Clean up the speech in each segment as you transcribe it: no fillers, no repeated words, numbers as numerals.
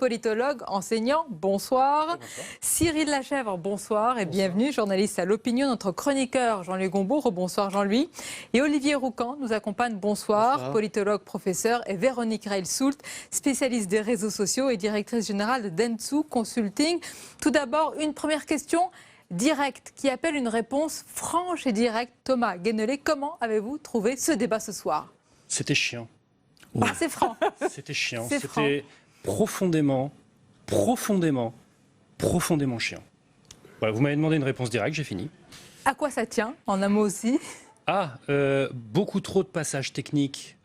politologue, enseignant, bonsoir. Bonsoir. Cyril Lachèvre, bonsoir et bienvenue, journaliste à l'Opinion, notre chroniqueur Jean-Louis Gombault, rebonsoir Jean-Louis. Et Olivier Roucan nous accompagne, bonsoir, politologue, professeur, et Véronique Reil-Soult, spécialiste des réseaux sociaux et directrice générale de Dentsu Consulting. Tout d'abord, une première question directe qui appelle une réponse franche et directe. Thomas Guénelé, comment avez-vous trouvé ce débat ce soir? C'était chiant. Ouais. Ah, c'est franc. C'était chiant. C'était profondément chiant. Voilà, vous m'avez demandé une réponse directe, j'ai fini. À quoi ça tient, en un mot aussi? Beaucoup trop de passages techniques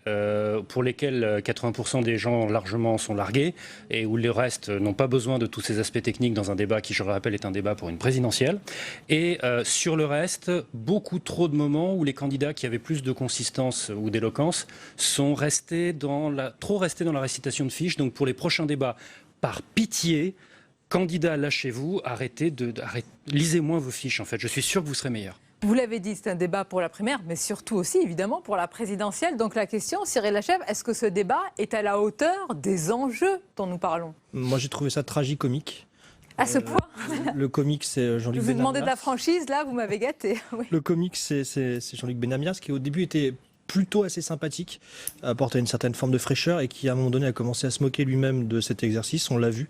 pour lesquels 80% des gens largement sont largués et où le reste n'ont pas besoin de tous ces aspects techniques dans un débat qui, je le rappelle, est un débat pour une présidentielle. Et sur le reste, beaucoup trop de moments où les candidats qui avaient plus de consistance ou d'éloquence sont trop restés dans la récitation de fiches. Donc pour les prochains débats, par pitié, candidats, lâchez-vous, lisez moins vos fiches en fait. Je suis sûr que vous serez meilleurs. Vous l'avez dit, c'est un débat pour la primaire, mais surtout aussi, évidemment, pour la présidentielle. Donc la question, Cyril Lachèvre, est-ce que ce débat est à la hauteur des enjeux dont nous parlons? Moi, j'ai trouvé ça tragicomique. À ce point Le comique, c'est Jean-Luc Benamias. Je vous demandais de la franchise, là, vous m'avez gâté. Oui. Le comique, c'est Jean-Luc Benamias, qui au début était plutôt assez sympathique, apportait une certaine forme de fraîcheur et qui à un moment donné a commencé à se moquer lui-même de cet exercice, on l'a vu,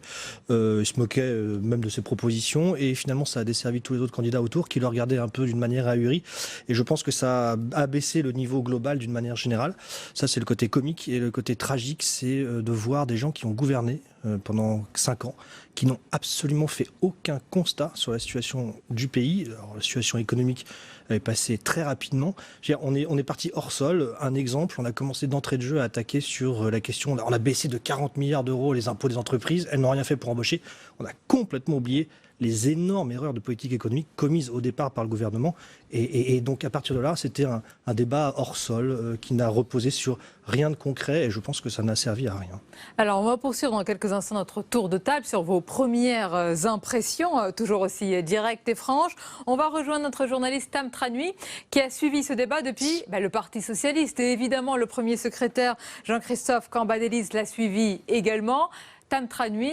il se moquait même de ses propositions et finalement ça a desservi tous les autres candidats autour qui le regardaient un peu d'une manière ahurie et je pense que ça a abaissé le niveau global d'une manière générale. Ça c'est le côté comique et le côté tragique c'est de voir des gens qui ont gouverné pendant 5 ans, qui n'ont absolument fait aucun constat sur la situation du pays. Alors, la situation économique est passée très rapidement. On est parti hors sol. Un exemple, on a commencé d'entrée de jeu à attaquer sur la question, on a baissé de 40 milliards d'euros les impôts des entreprises, elles n'ont rien fait pour embaucher. On a complètement oublié les énormes erreurs de politique économique commises au départ par le gouvernement. Et donc à partir de là, c'était un débat hors sol qui n'a reposé sur rien de concret et je pense que ça n'a servi à rien. Alors on va poursuivre dans quelques instants notre tour de table sur vos premières impressions, toujours aussi directes et franches. On va rejoindre notre journaliste Tam Tranui qui a suivi ce débat depuis le Parti Socialiste. Et évidemment, le premier secrétaire Jean-Christophe Cambadélis l'a suivi également. Tam Tranui,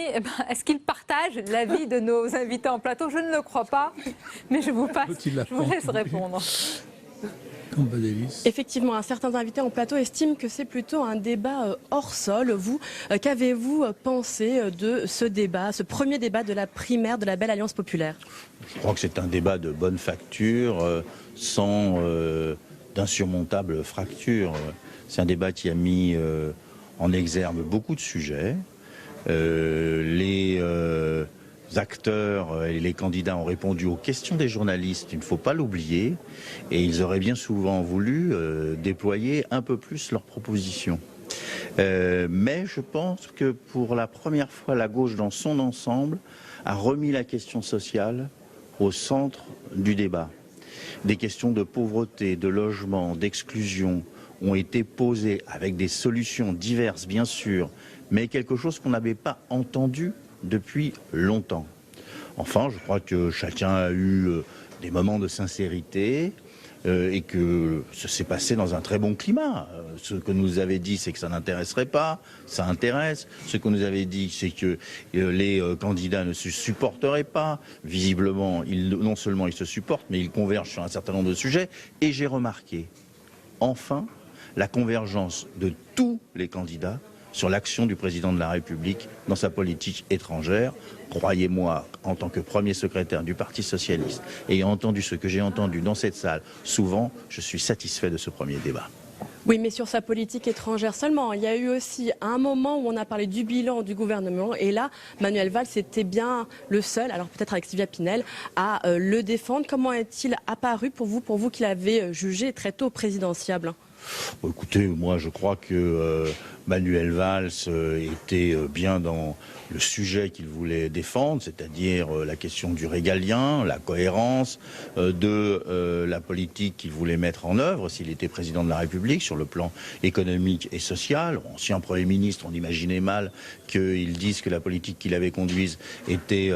est-ce qu'il partage l'avis de nos invités en plateau? Je ne le crois pas, mais je vous laisse répondre. Effectivement, certains invités en plateau estiment que c'est plutôt un débat hors sol. Vous, qu'avez-vous pensé de ce débat, ce premier débat de la primaire de la Belle Alliance Populaire? Je crois que c'est un débat de bonne facture, sans d'insurmontables fractures. C'est un débat qui a mis en exergue beaucoup de sujets. Les acteurs et les candidats ont répondu aux questions des journalistes, il ne faut pas l'oublier, et ils auraient bien souvent voulu déployer un peu plus leurs propositions. Mais je pense que pour la première fois, la gauche dans son ensemble a remis la question sociale au centre du débat. Des questions de pauvreté, de logement, d'exclusion ont été posées avec des solutions diverses, bien sûr, mais quelque chose qu'on n'avait pas entendu depuis longtemps. Enfin, je crois que chacun a eu des moments de sincérité et que ça s'est passé dans un très bon climat. Ce que nous avait dit, c'est que ça n'intéresserait pas, ça intéresse. Ce que nous avait dit, c'est que les candidats ne se supporteraient pas. Visiblement, non seulement ils se supportent, mais ils convergent sur un certain nombre de sujets. Et j'ai remarqué, enfin, la convergence de tous les candidats sur l'action du président de la République dans sa politique étrangère. Croyez-moi, en tant que premier secrétaire du Parti Socialiste, ayant entendu ce que j'ai entendu dans cette salle, souvent, je suis satisfait de ce premier débat. Oui, mais sur sa politique étrangère seulement. Il y a eu aussi un moment où on a parlé du bilan du gouvernement et là, Manuel Valls était bien le seul, alors peut-être avec Sylvia Pinel, à le défendre. Comment est-il apparu pour vous qui l'avez jugé très tôt présidentiable? Écoutez, moi je crois que Manuel Valls était bien dans le sujet qu'il voulait défendre, c'est-à-dire la question du régalien, la cohérence de la politique qu'il voulait mettre en œuvre s'il était président de la République sur le plan économique et social. Ancien Premier ministre, on imaginait mal qu'il dise que la politique qu'il avait conduite était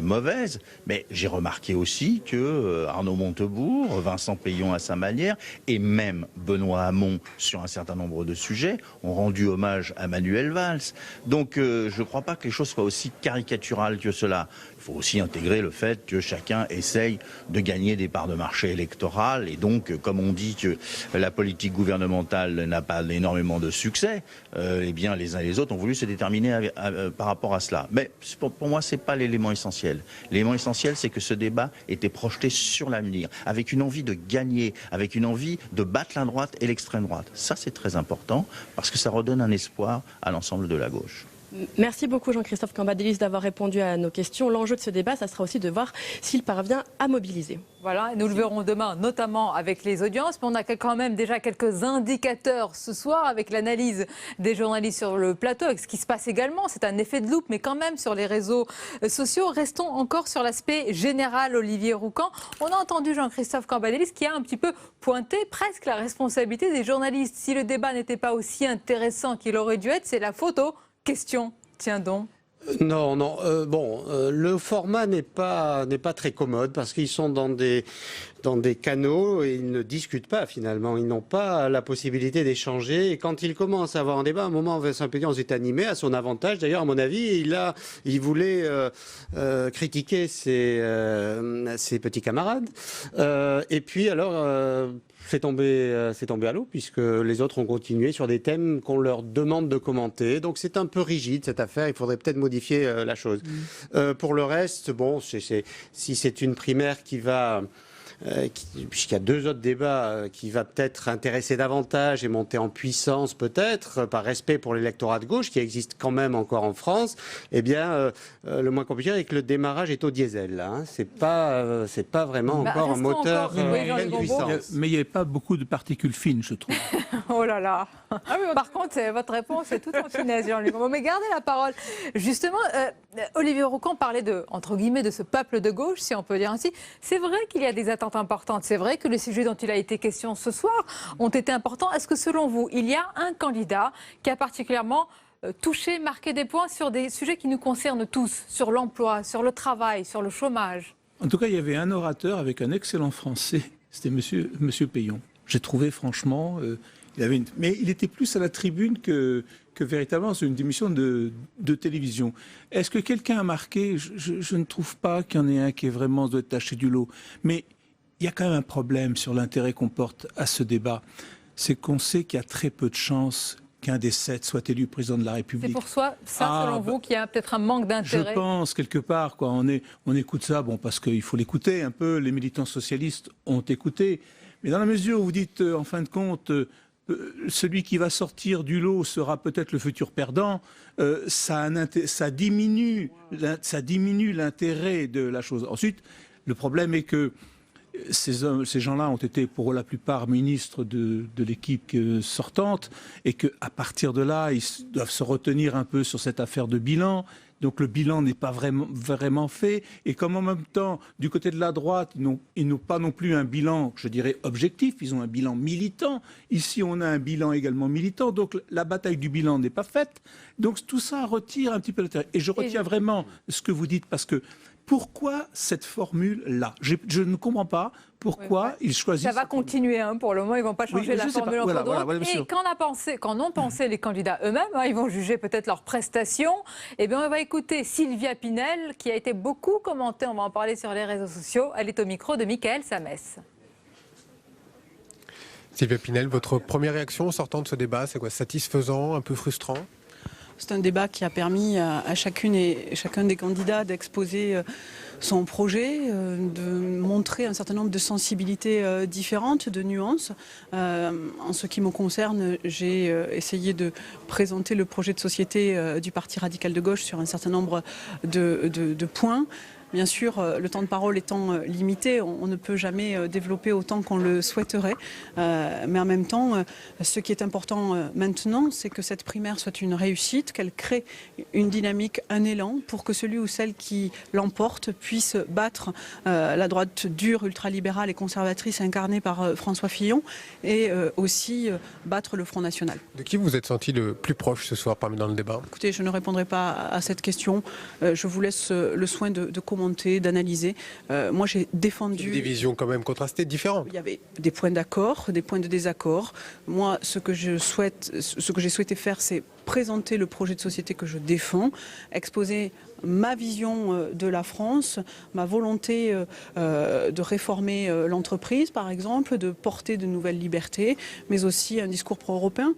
mauvaise, mais j'ai remarqué aussi que Arnaud Montebourg, Vincent Peillon à sa manière, et même Benoît Hamon sur un certain nombre de sujets, ont rendu rendu hommage à Manuel Valls. Donc je ne crois pas que les choses soient aussi caricaturales que cela. Il faut aussi intégrer le fait que chacun essaye de gagner des parts de marché électorales. Et donc, comme on dit que la politique gouvernementale n'a pas énormément de succès, eh bien les uns et les autres ont voulu se déterminer par rapport à cela. Mais pour moi, ce n'est pas l'élément essentiel. L'élément essentiel, c'est que ce débat était projeté sur l'avenir, avec une envie de gagner, avec une envie de battre la droite et l'extrême droite. Ça, c'est très important, parce que ça redonne un espoir à l'ensemble de la gauche. Merci beaucoup Jean-Christophe Cambadélis d'avoir répondu à nos questions. L'enjeu de ce débat, ça sera aussi de voir s'il parvient à mobiliser. Voilà, nous le verrons demain, notamment avec les audiences. Mais on a quand même déjà quelques indicateurs ce soir avec l'analyse des journalistes sur le plateau, avec ce qui se passe également. C'est un effet de loupe, mais quand même sur les réseaux sociaux. Restons encore sur l'aspect général, Olivier Roucan. On a entendu Jean-Christophe Cambadélis qui a un petit peu pointé presque la responsabilité des journalistes. Si le débat n'était pas aussi intéressant qu'il aurait dû être, c'est la photo. Question, tiens donc. Non, le format n'est pas très commode parce qu'ils sont dans des canaux et ils ne discutent pas finalement. Ils n'ont pas la possibilité d'échanger. Et quand ils commencent à avoir un débat, à un moment, Vincent Pédian s'est animé à son avantage. D'ailleurs, à mon avis, il voulait critiquer ses petits camarades. Et puis alors. C'est tombé à l'eau puisque les autres ont continué sur des thèmes qu'on leur demande de commenter. Donc c'est un peu rigide cette affaire, il faudrait peut-être modifier la chose. Pour le reste, bon, si c'est une primaire qui va... puisqu'il y a deux autres débats qui va peut-être intéresser davantage et monter en puissance peut-être, par respect pour l'électorat de gauche qui existe quand même encore en France, eh bien le moins qu'on puisse dire est que le démarrage est au diesel. Là, hein. C'est pas vraiment encore un moteur pleine puissance. Mais il n'y avait pas beaucoup de particules fines, je trouve. Oh là là. Par contre, votre réponse est toute en finesse, Jean-Luc Gambeau. Mais gardez la parole. Justement, Olivier Roucan parlait entre guillemets, de ce peuple de gauche, si on peut dire ainsi. C'est vrai qu'il y a des attentes importantes. C'est vrai que les sujets dont il a été question ce soir ont été importants. Est-ce que selon vous, il y a un candidat qui a particulièrement touché, marqué des points sur des sujets qui nous concernent tous, sur l'emploi, sur le travail, sur le chômage? En tout cas, il y avait un orateur avec un excellent français, c'était Monsieur Payon. J'ai trouvé franchement, mais il était plus à la tribune que véritablement sur une émission de télévision. Est-ce que quelqu'un a marqué? Je ne trouve pas qu'il y en ait un qui est vraiment doit être taché du lot. Mais il y a quand même un problème sur l'intérêt qu'on porte à ce débat. C'est qu'on sait qu'il y a très peu de chances qu'un des 7 soit élu président de la République. C'est pour ça, selon vous, qu'il y a peut-être un manque d'intérêt? Je pense, quelque part, quoi. On écoute ça, bon, parce qu'il faut l'écouter un peu. Les militants socialistes ont écouté. Mais dans la mesure où vous dites, en fin de compte, celui qui va sortir du lot sera peut-être le futur perdant, ça diminue l'intérêt de la chose. Ensuite, le problème est que ces gens-là ont été pour la plupart ministres de l'équipe sortante et qu'à partir de là, ils doivent se retenir un peu sur cette affaire de bilan. Donc le bilan n'est pas vraiment fait. Et comme en même temps, du côté de la droite, ils n'ont pas non plus un bilan, je dirais, objectif. Ils ont un bilan militant. Ici, on a un bilan également militant. Donc la bataille du bilan n'est pas faite. Donc tout ça retire un petit peu l'intérêt. Et je retiens vraiment ce que vous dites parce que pourquoi cette formule-là? Je ne comprends pas pourquoi ils choisissent... Ça va continuer, pour le moment, ils ne vont pas changer la formule entre d'autres. Et qu'en ont pensé les candidats eux-mêmes, ils vont juger peut-être leurs prestations. Eh bien, on va écouter Sylvia Pinel, qui a été beaucoup commentée, on va en parler sur les réseaux sociaux. Elle est au micro de Michael Samès. Sylvia Pinel, votre première réaction en sortant de ce débat, c'est quoi? Satisfaisant, un peu frustrant? C'est un débat qui a permis à chacune et chacun des candidats d'exposer son projet, de montrer un certain nombre de sensibilités différentes, de nuances. En ce qui me concerne, j'ai essayé de présenter le projet de société du Parti radical de gauche sur un certain nombre de points. Bien sûr, le temps de parole étant limité, on ne peut jamais développer autant qu'on le souhaiterait. Mais en même temps, ce qui est important maintenant, c'est que cette primaire soit une réussite, qu'elle crée une dynamique, un élan, pour que celui ou celle qui l'emporte puisse battre la droite dure, ultralibérale et conservatrice incarnée par François Fillon, et aussi battre le Front National. De qui vous êtes senti le plus proche ce soir dans le débat? Écoutez, je ne répondrai pas à cette question. Je vous laisse le soin de commenter commenter, d'analyser. Moi, j'ai défendu... Des visions quand même contrastées, différentes. Il y avait des points d'accord, des points de désaccord. Moi, ce que j'ai souhaité faire, c'est présenter le projet de société que je défends, exposer ma vision de la France, ma volonté de réformer l'entreprise, par exemple, de porter de nouvelles libertés, mais aussi un discours pro-européen.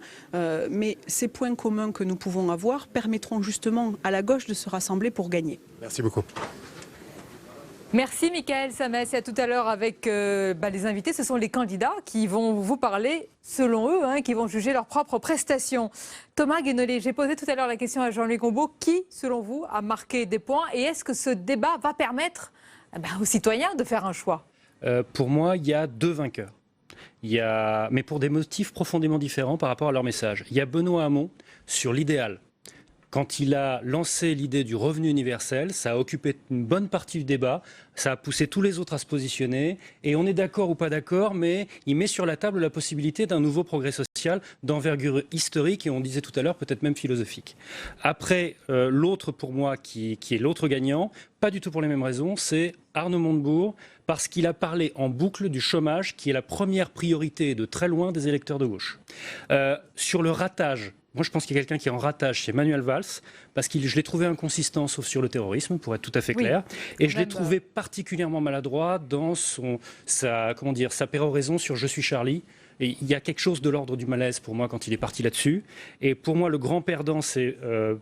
Mais ces points communs que nous pouvons avoir permettront justement à la gauche de se rassembler pour gagner. Merci beaucoup. Merci Michael Samès et à tout à l'heure avec les invités. Ce sont les candidats qui vont vous parler, selon eux, qui vont juger leurs propres prestations. Thomas Guénolé, j'ai posé tout à l'heure la question à Jean-Louis Combeau. Qui, selon vous, a marqué des points et est-ce que ce débat va permettre aux citoyens de faire un choix? Pour moi, il y a deux vainqueurs. Mais pour des motifs profondément différents par rapport à leur message. Il y a Benoît Hamon sur l'idéal. Quand il a lancé l'idée du revenu universel, ça a occupé une bonne partie du débat, ça a poussé tous les autres à se positionner, et on est d'accord ou pas d'accord, mais il met sur la table la possibilité d'un nouveau progrès social d'envergure historique, et on disait tout à l'heure peut-être même philosophique. Après, l'autre pour moi, qui est l'autre gagnant, pas du tout pour les mêmes raisons, c'est Arnaud Montebourg, parce qu'il a parlé en boucle du chômage, qui est la première priorité de très loin des électeurs de gauche. Sur le ratage, moi, je pense qu'il y a quelqu'un qui est en ratage chez Manuel Valls, parce que je l'ai trouvé inconsistant, sauf sur le terrorisme, pour être tout à fait clair. Et je l'ai trouvé particulièrement maladroit dans sa péroraison sur « Je suis Charlie ». Et il y a quelque chose de l'ordre du malaise pour moi quand il est parti là-dessus. Et pour moi, le grand perdant, c'est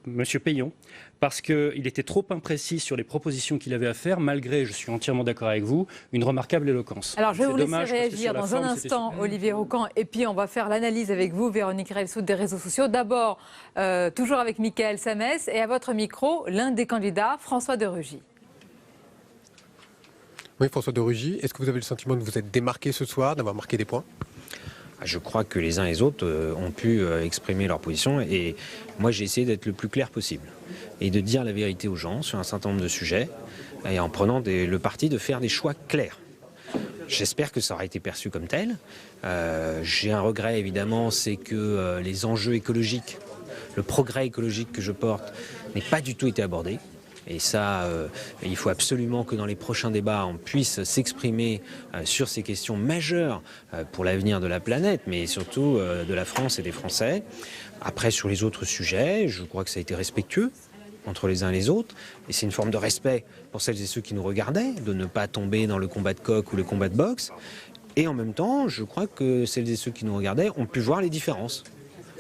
M. Payon, parce qu'il était trop imprécis sur les propositions qu'il avait à faire, malgré, je suis entièrement d'accord avec vous, une remarquable éloquence. Alors, je vais vous laisser réagir dans un instant, Olivier Roucan, et puis on va faire l'analyse avec vous, Véronique Relsoud, des réseaux sociaux. D'abord, toujours avec Michael Samès, et à votre micro, l'un des candidats, François de Rugy. Oui, François de Rugy, est-ce que vous avez le sentiment de vous être démarqué ce soir, d'avoir marqué des points ? Je crois que les uns et les autres ont pu exprimer leur position et moi j'ai essayé d'être le plus clair possible et de dire la vérité aux gens sur un certain nombre de sujets et en prenant le parti de faire des choix clairs. J'espère que ça aura été perçu comme tel. J'ai un regret évidemment, c'est que les enjeux écologiques, le progrès écologique que je porte n'ait pas du tout été abordé. Et ça, il faut absolument que dans les prochains débats, on puisse s'exprimer sur ces questions majeures pour l'avenir de la planète, mais surtout de la France et des Français. Après, sur les autres sujets, je crois que ça a été respectueux entre les uns et les autres. Et c'est une forme de respect pour celles et ceux qui nous regardaient, de ne pas tomber dans le combat de coq ou le combat de boxe. Et en même temps, je crois que celles et ceux qui nous regardaient ont pu voir les différences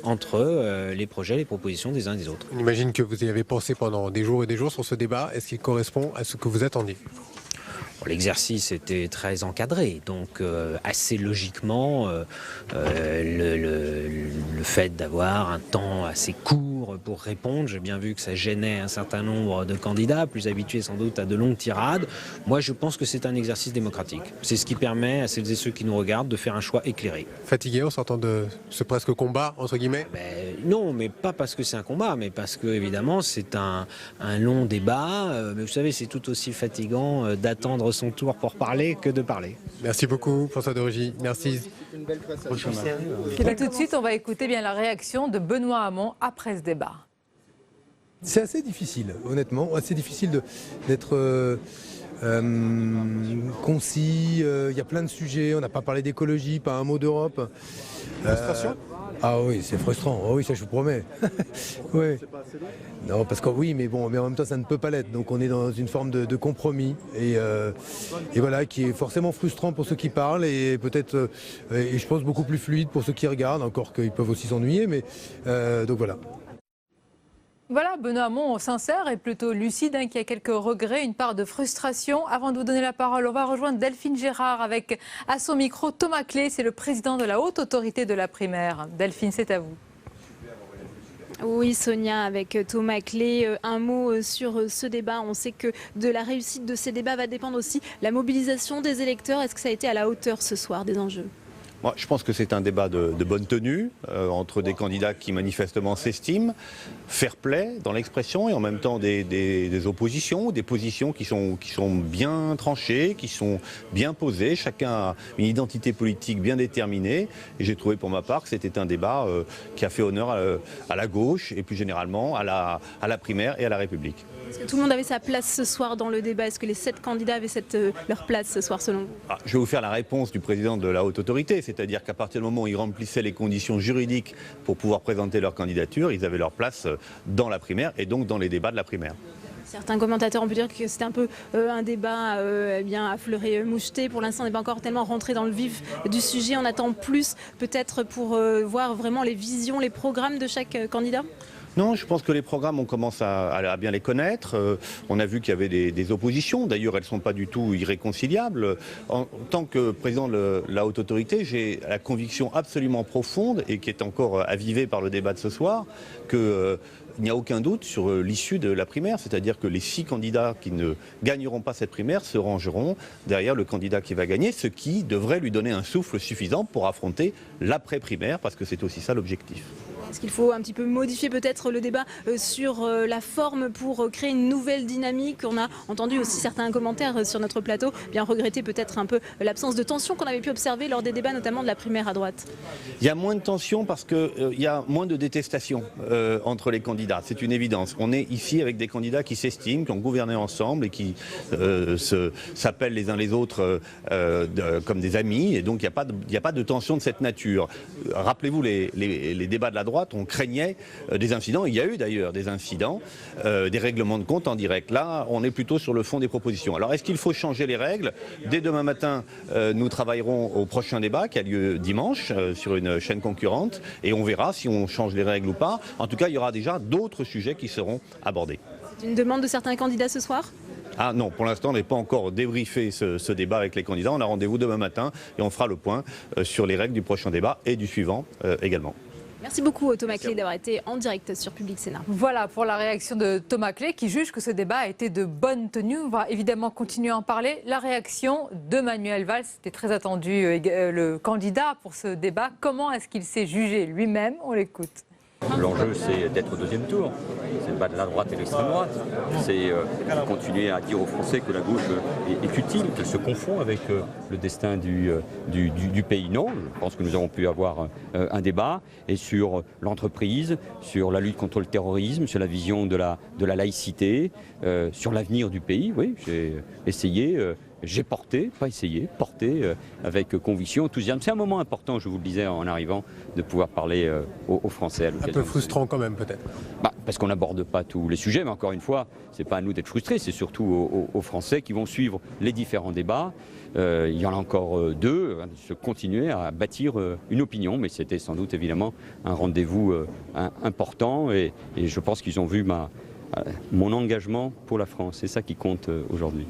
entre les projets, les propositions des uns et des autres. On imagine que vous y avez pensé pendant des jours et des jours sur ce débat. Est-ce qu'il correspond à ce que vous attendiez ? L'exercice était très encadré, donc assez logiquement, le fait d'avoir un temps assez court pour répondre, j'ai bien vu que ça gênait un certain nombre de candidats, plus habitués sans doute à de longues tirades. Moi, je pense que c'est un exercice démocratique. C'est ce qui permet à celles et ceux qui nous regardent de faire un choix éclairé. Fatigué en sortant de ce presque combat, entre guillemets ? Non, mais pas parce que c'est un combat, mais parce que, évidemment, c'est un long débat. Mais vous savez, c'est tout aussi fatigant d'attendre son tour pour parler que de parler. Merci beaucoup, François de Rugy. Merci. Et là, tout de suite, on va écouter la réaction de Benoît Hamon après ce débat. C'est assez difficile, honnêtement, assez difficile d'être concis. Il y a plein de sujets. On n'a pas parlé d'écologie, pas un mot d'Europe. Frustration ? Ah oui, c'est frustrant. Oh oui, ça je vous promets. Oui. Non, parce que oui, mais bon, mais en même temps, ça ne peut pas l'être. Donc, on est dans une forme de compromis et voilà, qui est forcément frustrant pour ceux qui parlent et peut-être, et je pense beaucoup plus fluide pour ceux qui regardent. Encore qu'ils peuvent aussi s'ennuyer, mais donc voilà. Voilà, Benoît Hamon, sincère et plutôt lucide, qui a quelques regrets, une part de frustration. Avant de vous donner la parole, on va rejoindre Delphine Gérard avec à son micro Thomas Clé, c'est le président de la haute autorité de la primaire. Delphine, c'est à vous. Oui, Sonia, avec Thomas Clé, un mot sur ce débat. On sait que de la réussite de ces débats va dépendre aussi la mobilisation des électeurs. Est-ce que ça a été à la hauteur ce soir des enjeux ? Moi, je pense que c'est un débat de bonne tenue entre des candidats qui manifestement s'estiment, fair play dans l'expression et en même temps des oppositions, des positions qui sont bien tranchées, qui sont bien posées. Chacun a une identité politique bien déterminée et j'ai trouvé pour ma part que c'était un débat qui a fait honneur à la gauche et plus généralement à la primaire et à la République. Est-ce que tout le monde avait sa place ce soir dans le débat? Est-ce que les 7 candidats avaient leur place ce soir selon vous? Je vais vous faire la réponse du président de la Haute Autorité, c'est-à-dire qu'à partir du moment où ils remplissaient les conditions juridiques pour pouvoir présenter leur candidature, ils avaient leur place dans la primaire et donc dans les débats de la primaire. Certains commentateurs ont pu dire que c'était un peu un débat à fleuret moucheté. Pour l'instant, on n'est pas encore tellement rentré dans le vif du sujet. On attend plus peut-être pour voir vraiment les visions, les programmes de chaque candidat. Non, je pense que les programmes, on commence à bien les connaître. On a vu qu'il y avait des oppositions. D'ailleurs, elles ne sont pas du tout irréconciliables. En tant que président de la Haute Autorité, j'ai la conviction absolument profonde, et qui est encore avivée par le débat de ce soir, qu'il n'y a aucun doute sur l'issue de la primaire. C'est-à-dire que les 6 candidats qui ne gagneront pas cette primaire se rangeront derrière le candidat qui va gagner, ce qui devrait lui donner un souffle suffisant pour affronter l'après-primaire, parce que c'est aussi ça l'objectif. Est-ce qu'il faut un petit peu modifier peut-être le débat sur la forme pour créer une nouvelle dynamique? On a entendu aussi certains commentaires sur notre plateau, bien regretter peut-être un peu l'absence de tension qu'on avait pu observer lors des débats, notamment de la primaire à droite. Il y a moins de tension parce qu'il y a moins de détestation entre les candidats, c'est une évidence. On est ici avec des candidats qui s'estiment, qui ont gouverné ensemble et qui s'appellent les uns les autres comme des amis, et donc il n'y a pas de tension de cette nature. Rappelez-vous les débats de la droite, on craignait des incidents. Il y a eu d'ailleurs des incidents, des règlements de compte en direct. Là, on est plutôt sur le fond des propositions. Alors, est-ce qu'il faut changer les règles? Dès demain matin, nous travaillerons au prochain débat qui a lieu dimanche sur une chaîne concurrente, et on verra si on change les règles ou pas. En tout cas, il y aura déjà d'autres sujets qui seront abordés. C'est une demande de certains candidats ce soir? Ah non, pour l'instant, on n'est pas encore débriefé ce débat avec les candidats. On a rendez-vous demain matin et on fera le point sur les règles du prochain débat et du suivant également. Merci beaucoup Thomas Clé d'avoir été en direct sur Public Sénat. Voilà pour la réaction de Thomas Clé qui juge que ce débat a été de bonne tenue. On va évidemment continuer à en parler. La réaction de Manuel Valls, c'était très attendu, le candidat pour ce débat. Comment est-ce qu'il s'est jugé lui-même? On l'écoute. L'enjeu, c'est d'être au deuxième tour. C'est pas de la droite et de l'extrême droite. C'est continuer à dire aux Français que la gauche est utile, qu'elle se confond avec le destin du pays. Non, je pense que nous avons pu avoir un débat, et sur l'entreprise, sur la lutte contre le terrorisme, sur la vision de la laïcité, sur l'avenir du pays. Oui, j'ai essayé. J'ai porté, pas essayé, porté avec conviction, enthousiasme. C'est un moment important, je vous le disais en arrivant, de pouvoir parler aux Français. Un peu frustrant quand même peut-être. Parce qu'on n'aborde pas tous les sujets, mais encore une fois, c'est pas à nous d'être frustrés, c'est surtout aux Français qui vont suivre les différents débats. Il y en a encore 2, se continuer à bâtir une opinion, mais c'était sans doute évidemment un rendez-vous important, et je pense qu'ils ont vu mon engagement pour la France. C'est ça qui compte aujourd'hui.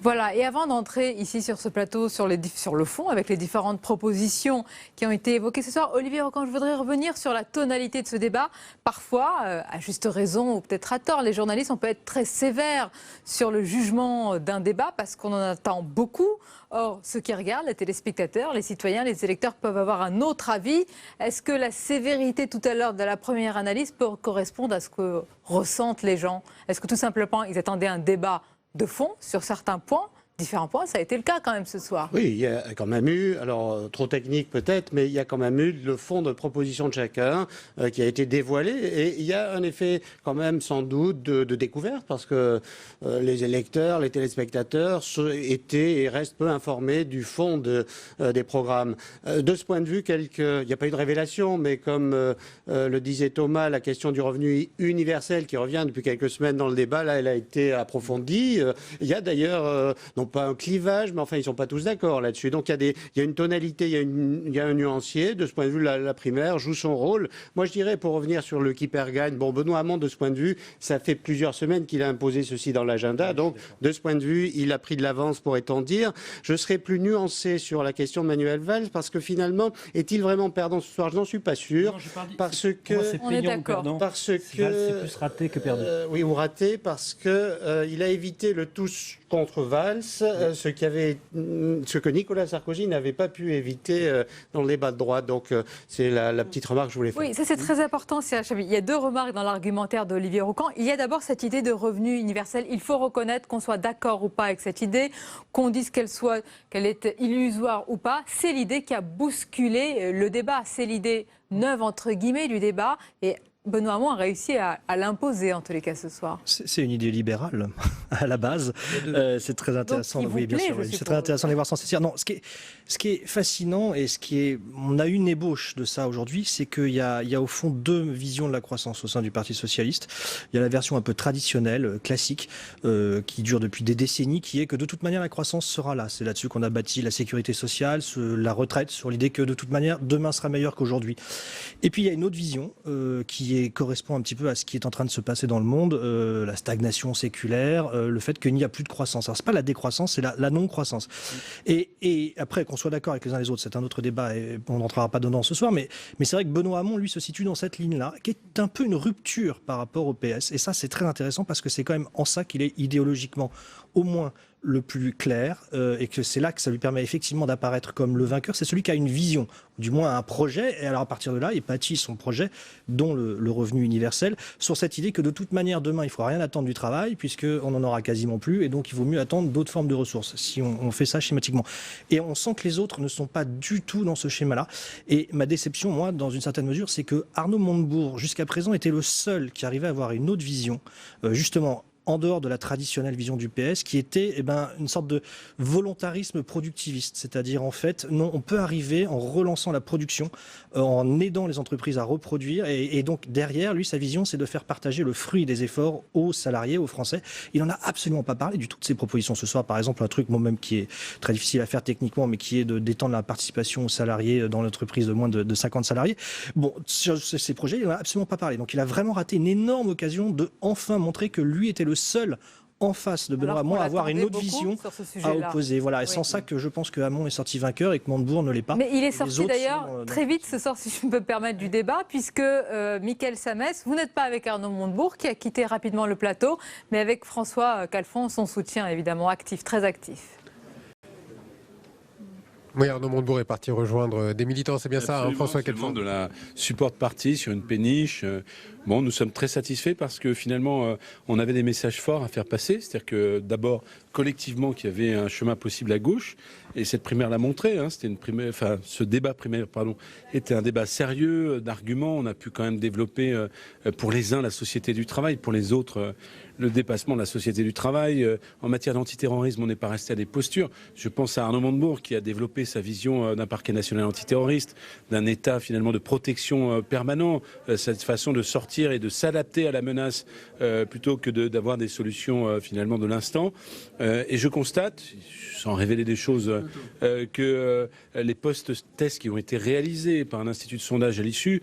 Voilà, et avant d'entrer ici sur ce plateau, sur le fond, avec les différentes propositions qui ont été évoquées ce soir, Olivier Rocan, je voudrais revenir sur la tonalité de ce débat. Parfois, à juste raison ou peut-être à tort, les journalistes, on peut être très sévères sur le jugement d'un débat parce qu'on en attend beaucoup. Or, ceux qui regardent, les téléspectateurs, les citoyens, les électeurs peuvent avoir un autre avis. Est-ce que la sévérité tout à l'heure de la première analyse peut correspondre à ce que ressentent les gens? Est-ce que tout simplement, ils attendaient un débat de fond sur certains points, différents points? Ça a été le cas quand même ce soir. Oui, il y a quand même eu, alors trop technique peut-être, mais il y a quand même eu le fond de proposition de chacun qui a été dévoilé, et il y a un effet quand même sans doute de découverte, parce que les électeurs, les téléspectateurs étaient et restent peu informés du fond des programmes. De ce point de vue, il n'y a pas eu de révélation, mais comme le disait Thomas, la question du revenu universel qui revient depuis quelques semaines dans le débat, là, elle a été approfondie. Il y a d'ailleurs pas un clivage, mais enfin, ils ne sont pas tous d'accord là-dessus. Donc, il y a une tonalité, il y a un nuancier. De ce point de vue, la primaire joue son rôle. Moi, je dirais, pour revenir sur le qui perd gagne, Benoît Hamon, de ce point de vue, ça fait plusieurs semaines qu'il a imposé ceci dans l'agenda. Donc, de ce point de vue, il a pris de l'avance, pourrait-on dire. Je serais plus nuancé sur la question de Manuel Valls, parce que finalement, est-il vraiment perdant ce soir? Je n'en suis pas sûr. Non, parce que... On est d'accord. Parce que... C'est plus raté que perdu. Oui, ou raté, parce que il a évité le tous contre Valls, ce que Nicolas Sarkozy n'avait pas pu éviter dans le débat de droite. Donc c'est la petite remarque que je voulais faire. Oui, ça c'est très important. Il y a 2 remarques dans l'argumentaire d'Olivier Rocan. Il y a d'abord cette idée de revenu universel. Il faut reconnaître qu'on soit d'accord ou pas avec cette idée, qu'on dise qu'elle est illusoire ou pas. C'est l'idée qui a bousculé le débat. C'est l'idée neuve entre guillemets du débat. Et Benoît Hamon a réussi à l'imposer en tous les cas ce soir. C'est une idée libérale à la base. C'est très intéressant. Donc, Oui, bien sûr. C'est très intéressant de les voir s'en saisir. Non, ce qui est fascinant et on a une ébauche de ça aujourd'hui, c'est qu'il y a au fond deux visions de la croissance au sein du Parti socialiste. Il y a la version un peu traditionnelle, classique, qui dure depuis des décennies, qui est que de toute manière la croissance sera là. C'est là-dessus qu'on a bâti la sécurité sociale, la retraite, sur l'idée que de toute manière demain sera meilleur qu'aujourd'hui. Et puis il y a une autre vision qui correspond un petit peu à ce qui est en train de se passer dans le monde, la stagnation séculaire, le fait qu'il n'y a plus de croissance. Alors c'est pas la décroissance, c'est la non-croissance. Et après, qu'on soit d'accord avec les uns les autres, c'est un autre débat et on n'entrera pas dedans ce soir, mais c'est vrai que Benoît Hamon, lui, se situe dans cette ligne-là, qui est un peu une rupture par rapport au PS. Et ça, c'est très intéressant parce que c'est quand même en ça qu'il est idéologiquement au moins le plus clair et que c'est là que ça lui permet effectivement d'apparaître comme le vainqueur. C'est celui qui a une vision, du moins un projet, et alors à partir de là, il bâtit son projet, dont le revenu universel, sur cette idée que de toute manière, demain, il ne faudra rien attendre du travail, puisqu'on n'en aura quasiment plus, et donc il vaut mieux attendre d'autres formes de ressources, si on fait ça schématiquement. Et on sent que les autres ne sont pas du tout dans ce schéma-là. Et ma déception, moi, dans une certaine mesure, c'est que Arnaud Montebourg, jusqu'à présent, était le seul qui arrivait à avoir une autre vision, justement, en dehors de la traditionnelle vision du PS, qui était une sorte de volontarisme productiviste. C'est-à-dire, en fait, non, on peut arriver en relançant la production, en aidant les entreprises à reproduire. Et donc, derrière, lui, sa vision, c'est de faire partager le fruit des efforts aux salariés, aux Français. Il n'en a absolument pas parlé du tout de ses propositions ce soir. Par exemple, un truc, moi-même, qui est très difficile à faire techniquement, mais qui est d'étendre la participation aux salariés dans l'entreprise de moins de 50 salariés. Bon, sur ces projets, il n'en a absolument pas parlé. Donc, il a vraiment raté une énorme occasion de enfin montrer que lui était le seul en face de Benoît Hamon à avoir une autre vision à opposer. Voilà. Et sans ça que je pense que Hamon est sorti vainqueur et que Montebourg ne l'est pas. Mais il est sorti d'ailleurs très vite ce soir, si je peux me permettre, du débat, puisque Mickaël Samès, vous n'êtes pas avec Arnaud Montebourg qui a quitté rapidement le plateau, mais avec François Calfon, son soutien évidemment actif, très actif. Oui, Arnaud Montebourg est parti rejoindre des militants, c'est bien ça, hein, François Calfon. De la support party sur une péniche. Bon, nous sommes très satisfaits parce que finalement, on avait des messages forts à faire passer. C'est-à-dire que d'abord, collectivement, qu'il y avait un chemin possible à gauche. Et cette primaire l'a montré. Hein, c'était une primaire, enfin, ce débat primaire, pardon, était un débat sérieux, d'arguments. On a pu quand même développer pour les uns la société du travail, pour les autres le dépassement de la société du travail. En matière d'antiterrorisme, on n'est pas resté à des postures. Je pense à Arnaud Montebourg qui a développé sa vision d'un parquet national antiterroriste, d'un état finalement de protection permanent, cette façon de sortir et de s'adapter à la menace plutôt que d'avoir des solutions finalement de l'instant. Et je constate, sans révéler des choses, que les post-tests qui ont été réalisés par un institut de sondage à l'issue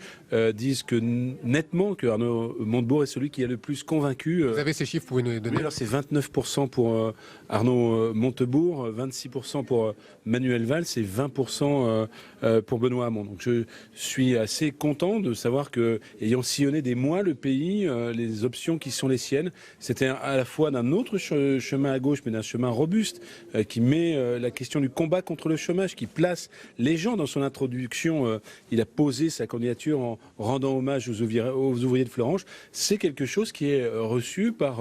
disent que nettement que Arnaud Montebourg est celui qui est le plus convaincu. Vous avez ces chiffres, vous pouvez nous les donner? Oui, alors c'est 29% pour Arnaud Montebourg, 26% pour Manuel Valls et 20% pour Benoît Hamon. Donc je suis assez content de savoir que, ayant sillonné des mois le pays, les options qui sont les siennes, c'était à la fois d'un autre chemin à gauche, mais d'un chemin robuste, qui met la question du combat contre le chômage, qui place les gens dans son introduction. Il a posé sa candidature en rendant hommage aux ouvriers de Florange. C'est quelque chose qui est reçu par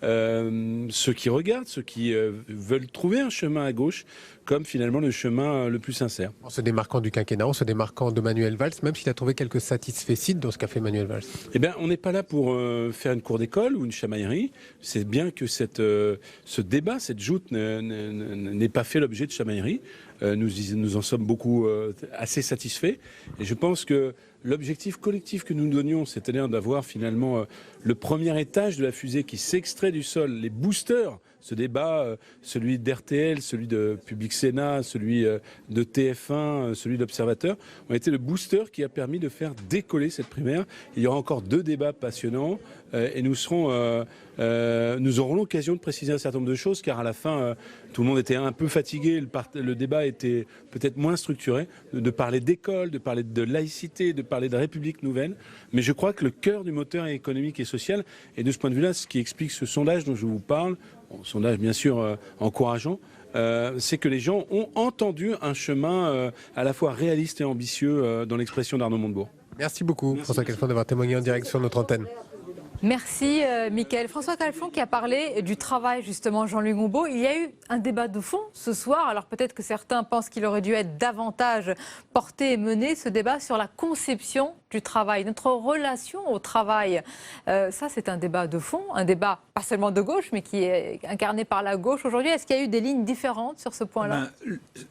ceux qui regardent, ceux qui veulent trouver un chemin à gauche comme finalement le chemin le plus sincère. En se démarquant du quinquennat, en se démarquant de Manuel Valls, même s'il a trouvé quelques satisfecits dans ce qu'a fait Manuel Valls. Eh bien, on n'est pas là pour faire une cour d'école ou une chamaillerie. C'est bien que ce débat, cette joute n'ait pas fait l'objet de chamaillerie. Nous en sommes beaucoup assez satisfaits. Et je pense que l'objectif collectif que nous donnions, c'est-à-dire d'avoir finalement le premier étage de la fusée qui s'extrait du sol, les boosters, ce débat, celui d'RTL, celui de Public Sénat, celui de TF1, celui d'Observateur, ont été le booster qui a permis de faire décoller cette primaire. Il y aura encore 2 débats passionnants et nous aurons l'occasion de préciser un certain nombre de choses, car à la fin, tout le monde était un peu fatigué, le débat était peut-être moins structuré, de parler d'école, de parler de laïcité, de parler de République nouvelle. Mais je crois que le cœur du moteur économique et social, et de ce point de vue-là, ce qui explique ce sondage dont je vous parle, sondage bien sûr encourageant, c'est que les gens ont entendu un chemin à la fois réaliste et ambitieux dans l'expression d'Arnaud Montebourg. Merci beaucoup, François Calfon, d'avoir témoigné en direct sur notre antenne. Merci Mickaël. François Calfon qui a parlé du travail justement, Jean-Louis Gombault. Il y a eu un débat de fond ce soir. Alors peut-être que certains pensent qu'il aurait dû être davantage porté et mené ce débat sur la conception du travail, notre relation au travail. Ça c'est un débat de fond, un débat pas seulement de gauche mais qui est incarné par la gauche aujourd'hui. Est-ce qu'il y a eu des lignes différentes sur ce point-là?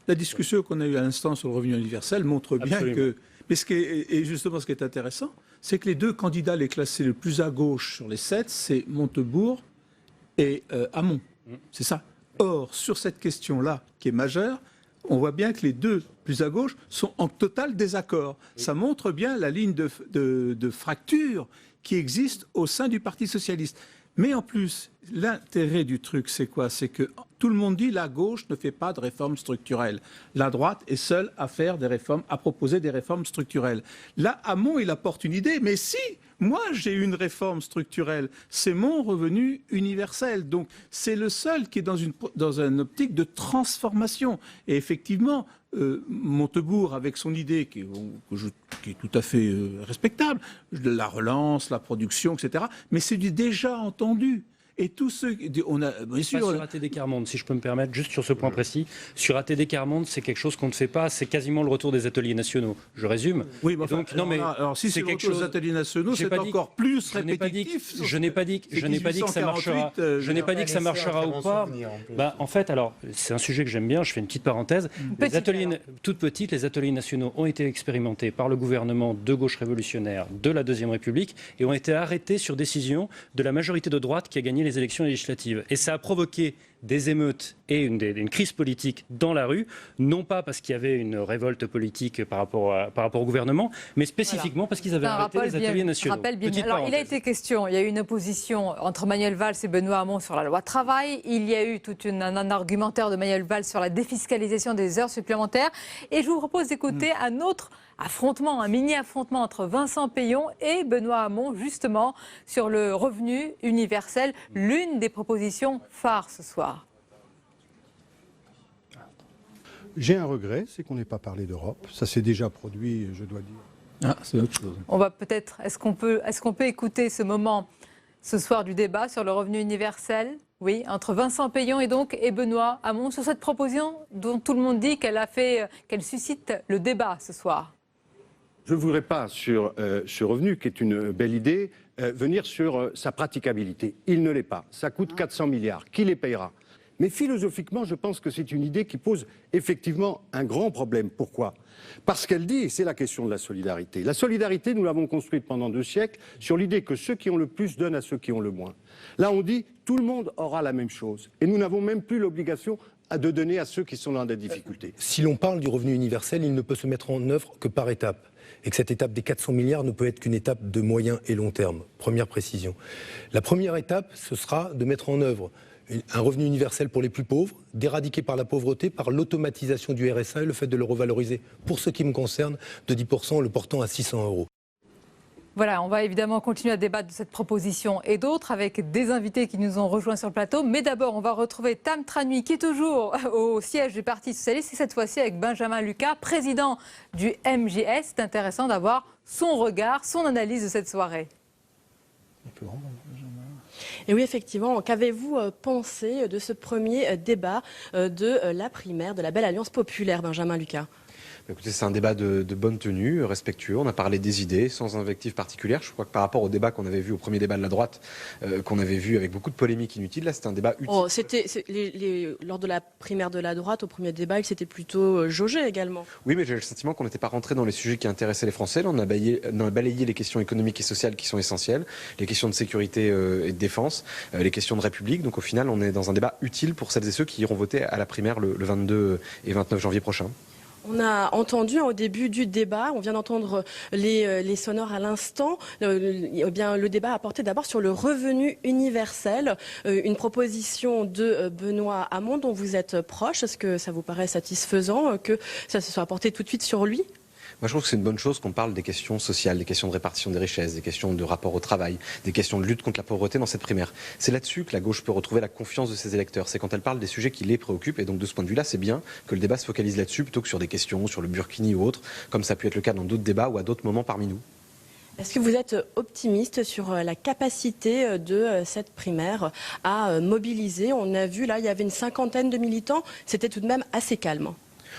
La discussion qu'on a eue à l'instant sur le revenu universel montre bien que... Mais justement, ce qui est intéressant, c'est que les deux candidats les classés le plus à gauche sur les 7, c'est Montebourg et Hamon. C'est ça. Or, sur cette question-là, qui est majeure, on voit bien que les deux plus à gauche sont en total désaccord. Ça montre bien la ligne de fracture qui existe au sein du Parti socialiste. Mais en plus, l'intérêt du truc, c'est quoi? C'est que tout le monde dit la gauche ne fait pas de réformes structurelles. La droite est seule à faire des réformes, à proposer des réformes structurelles. Là, Hamon, il apporte une idée. Mais si, moi, j'ai une réforme structurelle, c'est mon revenu universel. Donc, c'est le seul qui est dans une optique de transformation. Et effectivement, Montebourg, avec son idée qui est tout à fait respectable, de la relance, la production, etc., mais c'est du déjà entendu. Et tous ceux... On a, bien sûr, sur ATD Quart Monde, si je peux me permettre, juste sur ce point précis. Sur ATD Quart Monde, c'est quelque chose qu'on ne fait pas. C'est quasiment le retour des ateliers nationaux. Je résume. Oui, mais enfin, donc, non, mais alors si c'est quelque chose des ateliers nationaux, c'est encore plus répétitif. Je n'ai pas dit que ça marchera. Je n'ai pas dit que ça marchera ou pas. En fait, alors, c'est un sujet que j'aime bien. Je fais une petite parenthèse. Les ateliers, toutes petites, les ateliers nationaux ont été expérimentés par le gouvernement de gauche révolutionnaire de la Deuxième République et ont été arrêtés sur décision de la majorité de droite qui a gagné les élections législatives. Et ça a provoqué des émeutes et une crise politique dans la rue, non pas parce qu'il y avait une révolte politique par rapport au gouvernement, mais spécifiquement parce qu'ils avaient arrêté les ateliers nationaux. Alors, il a été question, il y a eu une opposition entre Manuel Valls et Benoît Hamon sur la loi travail, il y a eu tout un argumentaire de Manuel Valls sur la défiscalisation des heures supplémentaires, et je vous propose d'écouter un autre affrontement, un mini-affrontement entre Vincent Peillon et Benoît Hamon, justement, sur le revenu universel, l'une des propositions phares ce soir. J'ai un regret, c'est qu'on n'ait pas parlé d'Europe. Ça s'est déjà produit, je dois dire. C'est autre chose. On va peut-être, est-ce qu'on peut écouter ce moment, ce soir, du débat sur le revenu universel? Oui, entre Vincent Peillon et Benoît Hamon, sur cette proposition dont tout le monde dit qu'elle suscite le débat ce soir. Je ne voudrais pas, sur ce revenu, qui est une belle idée, venir sur sa praticabilité. Il ne l'est pas. Ça coûte 400 milliards. Qui les payera? Mais philosophiquement, je pense que c'est une idée qui pose effectivement un grand problème. Pourquoi? Parce qu'elle dit, et c'est la question de la solidarité. La solidarité, nous l'avons construite pendant 2 siècles sur l'idée que ceux qui ont le plus donnent à ceux qui ont le moins. Là, on dit, tout le monde aura la même chose. Et nous n'avons même plus l'obligation de donner à ceux qui sont dans des difficultés. Si l'on parle du revenu universel, il ne peut se mettre en œuvre que par étapes. Et que cette étape des 400 milliards ne peut être qu'une étape de moyen et long terme. Première précision. La première étape, ce sera de mettre en œuvre un revenu universel pour les plus pauvres, d'éradiquer par la pauvreté, par l'automatisation du RSA et le fait de le revaloriser, pour ce qui me concerne, de 10% en le portant à 600 €. Voilà, on va évidemment continuer à débattre de cette proposition et d'autres avec des invités qui nous ont rejoints sur le plateau. Mais d'abord, on va retrouver Tam Tranui qui est toujours au siège du Parti Socialiste et cette fois-ci avec Benjamin Lucas, président du MJS. C'est intéressant d'avoir son regard, son analyse de cette soirée. Et oui, effectivement, qu'avez-vous pensé de ce premier débat de la primaire de la Belle Alliance Populaire, Benjamin Lucas? Écoutez, c'est un débat de bonne tenue, respectueux. On a parlé des idées, sans invective particulière. Je crois que par rapport au débat qu'on avait vu, au premier débat de la droite, qu'on avait vu avec beaucoup de polémiques inutiles, là, c'était un débat utile. Oh, lors de la primaire de la droite, au premier débat, il s'était plutôt jaugé également. Oui, mais j'ai le sentiment qu'on n'était pas rentré dans les sujets qui intéressaient les Français. Là, on a balayé les questions économiques et sociales qui sont essentielles, les questions de sécurité et de défense, les questions de République. Donc au final, on est dans un débat utile pour celles et ceux qui iront voter à la primaire le 22 et 29 janvier prochain. On a entendu au début du débat, on vient d'entendre les sonores à l'instant, le débat a porté d'abord sur le revenu universel, une proposition de Benoît Hamon dont vous êtes proche. Est-ce que ça vous paraît satisfaisant que ça se soit porté tout de suite sur lui ? Moi, je trouve que c'est une bonne chose qu'on parle des questions sociales, des questions de répartition des richesses, des questions de rapport au travail, des questions de lutte contre la pauvreté dans cette primaire. C'est là-dessus que la gauche peut retrouver la confiance de ses électeurs. C'est quand elle parle des sujets qui les préoccupent. Et donc, de ce point de vue-là, c'est bien que le débat se focalise là-dessus plutôt que sur des questions, sur le Burkini ou autres, comme ça a pu être le cas dans d'autres débats ou à d'autres moments parmi nous. Est-ce que vous êtes optimiste sur la capacité de cette primaire à mobiliser? On a vu, là, il y avait une cinquantaine de militants. C'était tout de même assez calme.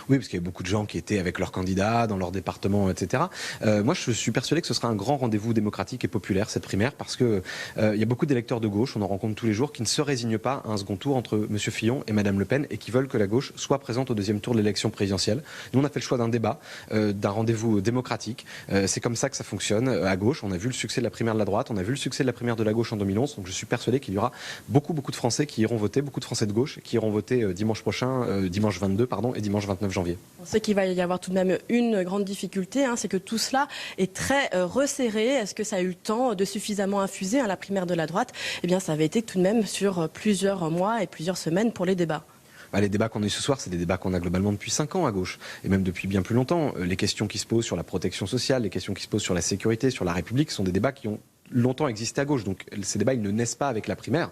Oui, parce qu'il y a beaucoup de gens qui étaient avec leurs candidats dans leur département, etc. Moi, je suis persuadé que ce sera un grand rendez-vous démocratique et populaire, cette primaire, parce que il y a beaucoup d'électeurs de gauche, on en rencontre tous les jours, qui ne se résignent pas à un second tour entre M. Fillon et Mme Le Pen et qui veulent que la gauche soit présente au deuxième tour de l'élection présidentielle. Nous, on a fait le choix d'un débat, d'un rendez-vous démocratique. C'est comme ça que ça fonctionne à gauche. On a vu le succès de la primaire de la droite, on a vu le succès de la primaire de la gauche en 2011. Donc je suis persuadé qu'il y aura beaucoup de Français qui iront voter, beaucoup de Français de gauche qui iront voter dimanche prochain, dimanche 22 et dimanche 29 janvier. On sait qu'il va y avoir tout de même une grande difficulté, c'est que tout cela est très resserré. Est-ce que ça a eu le temps de suffisamment infuser la primaire de la droite? Eh bien, ça avait été tout de même sur plusieurs mois et plusieurs semaines pour les débats. Les débats qu'on a eu ce soir, c'est des débats qu'on a globalement depuis 5 ans à gauche, et même depuis bien plus longtemps. Les questions qui se posent sur la protection sociale, les questions qui se posent sur la sécurité, sur la République, sont des débats qui ont longtemps existé à gauche. Donc ces débats, ils ne naissent pas avec la primaire.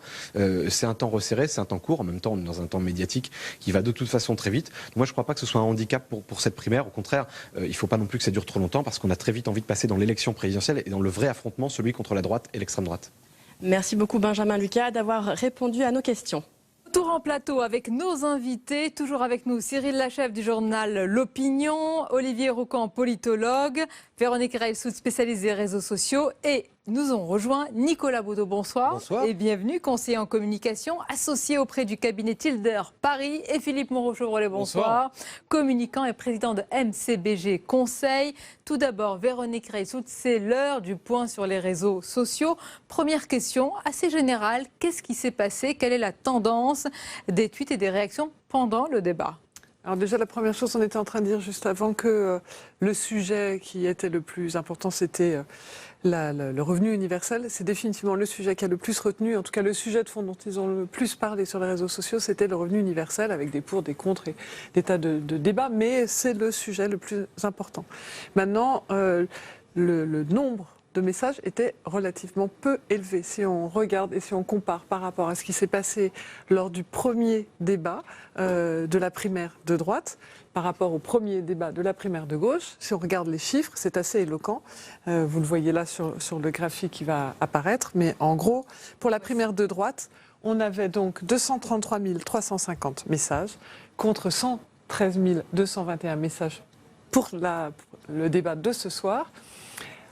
C'est un temps resserré, c'est un temps court. En même temps, on est dans un temps médiatique qui va de toute façon très vite. Donc moi, je ne crois pas que ce soit un handicap pour cette primaire. Au contraire, il ne faut pas non plus que ça dure trop longtemps parce qu'on a très vite envie de passer dans l'élection présidentielle et dans le vrai affrontement, celui contre la droite et l'extrême droite. Merci beaucoup Benjamin Lucas d'avoir répondu à nos questions. Tour en plateau avec nos invités, toujours avec nous Cyril Lachèvre du journal L'Opinion, Olivier Roucan, politologue, Véronique Reilsout, spécialiste des réseaux sociaux, et nous ont rejoint Nicolas Baudot, bonsoir. Bonsoir. Et bienvenue, conseiller en communication, associé auprès du cabinet Tilder Paris, et Philippe Moreau-Chevrolet, bonsoir. Communicant et président de MCBG Conseil. Tout d'abord, Véronique Reilsout, c'est l'heure du point sur les réseaux sociaux. Première question, assez générale, qu'est-ce qui s'est passé? Quelle est la tendance des tweets et des réactions pendant le débat? Alors déjà, la première chose, on était en train de dire juste avant que le sujet qui était le plus important, c'était le revenu universel. C'est définitivement le sujet qui a le plus retenu, en tout cas le sujet de fond dont ils ont le plus parlé sur les réseaux sociaux, c'était le revenu universel, avec des pour, des contre et des tas de débats, mais c'est le sujet le plus important. Maintenant, le nombre de messages était relativement peu élevé. Si on regarde et si on compare par rapport à ce qui s'est passé lors du premier débat de la primaire de droite, par rapport au premier débat de la primaire de gauche, si on regarde les chiffres, c'est assez éloquent. Vous le voyez là sur le graphique qui va apparaître. Mais en gros, pour la primaire de droite, on avait donc 233 350 messages contre 113 221 messages pour le débat de ce soir.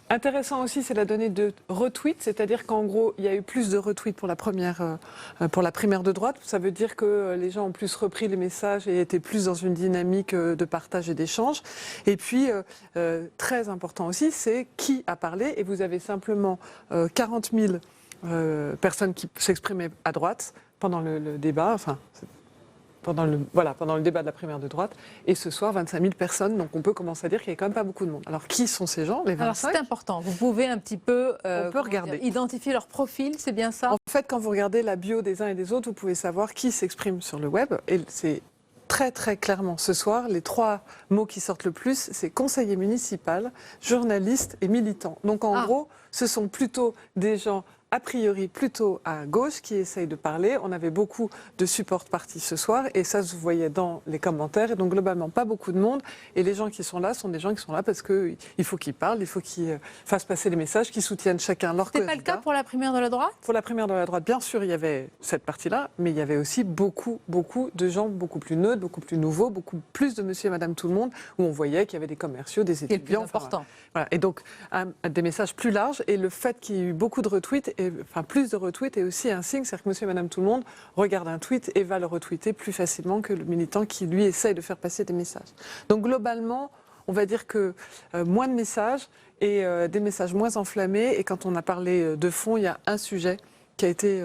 Intéressant aussi, c'est la donnée de retweets, c'est-à-dire qu'en gros, il y a eu plus de retweets pour la primaire de droite. Ça veut dire que les gens ont plus repris les messages et étaient plus dans une dynamique de partage et d'échange. Et puis, très important aussi, c'est qui a parlé. Et vous avez simplement 40 000 personnes qui s'exprimaient à droite pendant le débat. Pendant le débat de la primaire de droite. Et ce soir, 25 000 personnes. Donc on peut commencer à dire qu'il n'y a quand même pas beaucoup de monde. Alors qui sont ces gens, les 25? Alors c'est important. Vous pouvez un petit peu identifier leur profil, c'est bien ça? En fait, quand vous regardez la bio des uns et des autres, vous pouvez savoir qui s'exprime sur le web. Et c'est très très clairement ce soir, les 3 mots qui sortent le plus, c'est conseiller municipal, journaliste et militant. Donc en gros, ce sont plutôt des gens a priori plutôt à gauche qui essayent de parler. On avait beaucoup de support partis ce soir et ça se voyait dans les commentaires. Et donc globalement, pas beaucoup de monde. Et les gens qui sont là sont des gens qui sont là parce qu'il faut qu'ils parlent, il faut qu'ils fassent passer les messages, qu'ils soutiennent chacun leur candidat. C'était pas le cas pour la primaire de la droite? Pour la primaire de la droite, bien sûr, il y avait cette partie-là, mais il y avait aussi beaucoup de gens beaucoup plus neutres, beaucoup plus nouveaux, beaucoup plus de monsieur et madame tout le monde, où on voyait qu'il y avait des commerciaux, des étudiants. C'est le plus important. Voilà. Et donc, des messages plus larges. Et le fait qu'il y ait eu beaucoup de retweets, plus de retweets est aussi un signe, c'est-à-dire que monsieur et madame tout le monde regarde un tweet et va le retweeter plus facilement que le militant qui, lui, essaye de faire passer des messages. Donc, globalement, on va dire que moins de messages et des messages moins enflammés. Et quand on a parlé de fond, il y a un sujet qui a été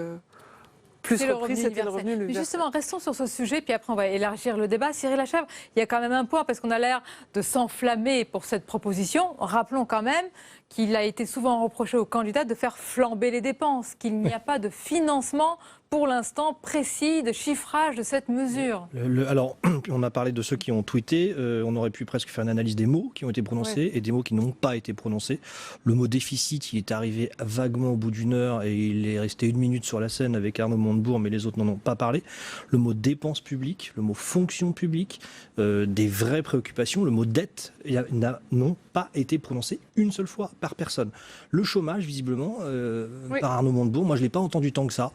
plus repris, c'était le revenu universel. Justement, restons sur ce sujet, puis après on va élargir le débat. Cyril Lachèvre, il y a quand même un point, parce qu'on a l'air de s'enflammer pour cette proposition. Rappelons quand même qu'il a été souvent reproché aux candidats de faire flamber les dépenses, qu'il n'y a pas de financement pour l'instant précis de chiffrage de cette mesure. Alors, on a parlé de ceux qui ont tweeté, on aurait pu presque faire une analyse des mots qui ont été prononcés et des mots qui n'ont pas été prononcés. Le mot déficit, il est arrivé vaguement au bout d'une heure et il est resté 1 minute sur la scène avec Arnaud Montebourg, mais les autres n'en ont pas parlé. Le mot dépense publique, le mot fonction publique, des vraies préoccupations, le mot dette, n'ont pas été prononcés une seule fois par personne. Le chômage, visiblement, par Arnaud Montebourg, moi je ne l'ai pas entendu tant que ça.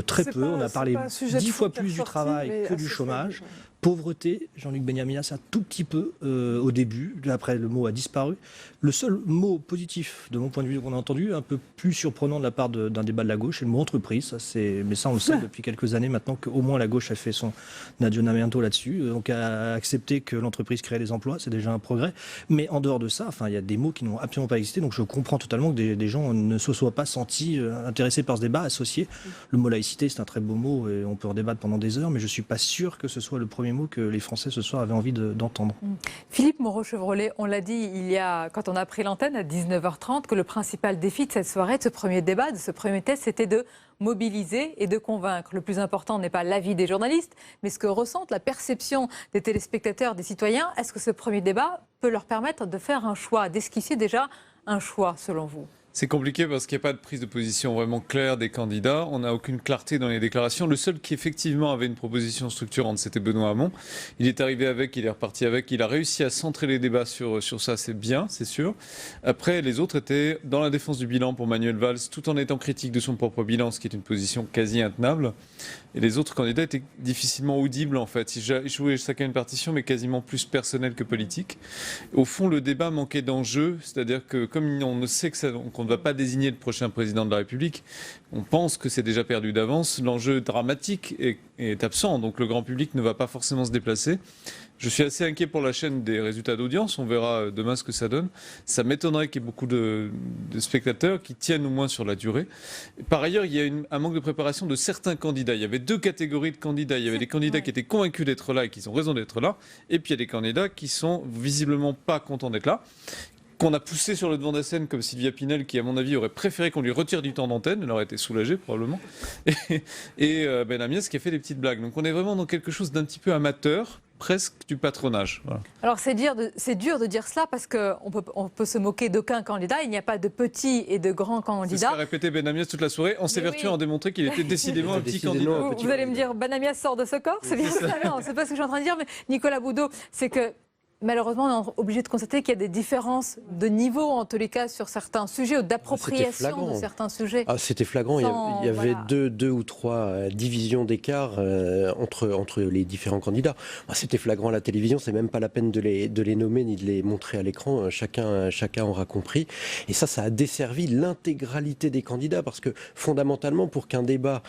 Très peu, on a parlé 10 fois plus du travail que du chômage. Pauvreté, Jean-Luc Benamias, un tout petit peu au début, après le mot a disparu. Le seul mot positif, de mon point de vue, qu'on a entendu, un peu plus surprenant de la part d'un débat de la gauche, c'est le mot entreprise. Mais ça, on le sait depuis quelques années maintenant qu'au moins la gauche a fait son adionamiento là-dessus. Donc a accepté que l'entreprise crée des emplois, c'est déjà un progrès. Mais en dehors de ça, il y a des mots qui n'ont absolument pas existé. Donc je comprends totalement que des gens ne se soient pas sentis intéressés par ce débat, associés. Le mot laïcité, c'est un très beau mot et on peut en débattre pendant des heures, mais je ne suis pas sûr que ce soit le premier mot que les Français ce soir avaient envie d'entendre. Philippe Moreau-Chevrolet, on l'a dit quand on a pris l'antenne à 19h30, que le principal défi de cette soirée, de ce premier débat, de ce premier test, c'était de mobiliser et de convaincre. Le plus important n'est pas l'avis des journalistes, mais ce que ressentent, la perception des téléspectateurs, des citoyens. Est-ce que ce premier débat peut leur permettre de faire un choix, d'esquisser déjà un choix, selon vous ? C'est compliqué parce qu'il n'y a pas de prise de position vraiment claire des candidats. On n'a aucune clarté dans les déclarations. Le seul qui effectivement avait une proposition structurante, c'était Benoît Hamon. Il est arrivé avec, il est reparti avec. Il a réussi à centrer les débats sur ça, c'est bien, c'est sûr. Après, les autres étaient dans la défense du bilan pour Manuel Valls, tout en étant critique de son propre bilan, ce qui est une position quasi intenable. Et les autres candidats étaient difficilement audibles, en fait. Ils jouaient chacun une partition, mais quasiment plus personnelle que politique. Au fond, le débat manquait d'enjeu, c'est-à-dire que comme on ne sait qu'on ne va pas désigner le prochain président de la République, on pense que c'est déjà perdu d'avance. L'enjeu dramatique est absent, donc le grand public ne va pas forcément se déplacer. Je suis assez inquiet pour la chaîne des résultats d'audience. On verra demain ce que ça donne. Ça m'étonnerait qu'il y ait beaucoup de spectateurs qui tiennent au moins sur la durée. Par ailleurs, il y a un manque de préparation de certains candidats. Il y avait 2 catégories de candidats. Il y avait des candidats qui étaient convaincus d'être là et qui ont raison d'être là. Et puis il y a des candidats qui sont visiblement pas contents d'être là, qu'on a poussé sur le devant de la scène, comme Sylvia Pinel, qui, à mon avis, aurait préféré qu'on lui retire du temps d'antenne. Elle aurait été soulagée, probablement. Et Benamias qui a fait des petites blagues. Donc on est vraiment dans quelque chose d'un petit peu amateur, presque du patronage. Voilà. Alors c'est dur de dire cela parce qu'on peut se moquer d'aucun candidat. Il n'y a pas de petits et de grands candidats. C'est ce qu'a répété Benamias toute la soirée, en s'évertuant à démontrer qu'il était décidément un petit candidat. Vous allez me dire, Benamias sort de ce corps, c'est bien ça. Non, c'est pas ce que je suis en train de dire, mais Nicolas Boudot, c'est que malheureusement, on est obligé de constater qu'il y a des différences de niveau, en tous les cas, sur certains sujets, ou d'appropriation de certains sujets. C'était flagrant. Il y avait deux ou trois divisions d'écart entre les différents candidats. C'était flagrant à la télévision. C'est même pas la peine de les nommer ni de les montrer à l'écran. Chacun aura compris. Et ça a desservi l'intégralité des candidats, parce que fondamentalement, pour qu'un débat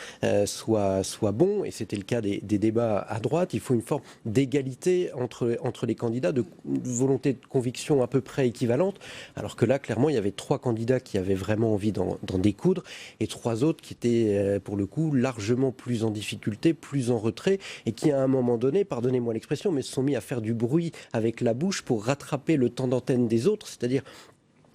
soit bon, et c'était le cas des débats à droite, il faut une forme d'égalité entre les candidats, de volonté de conviction à peu près équivalente, alors que là, clairement, il y avait 3 candidats qui avaient vraiment envie d'en découdre, et 3 autres qui étaient, pour le coup, largement plus en difficulté, plus en retrait, et qui, à un moment donné, pardonnez-moi l'expression, mais se sont mis à faire du bruit avec la bouche pour rattraper le temps d'antenne des autres, c'est-à-dire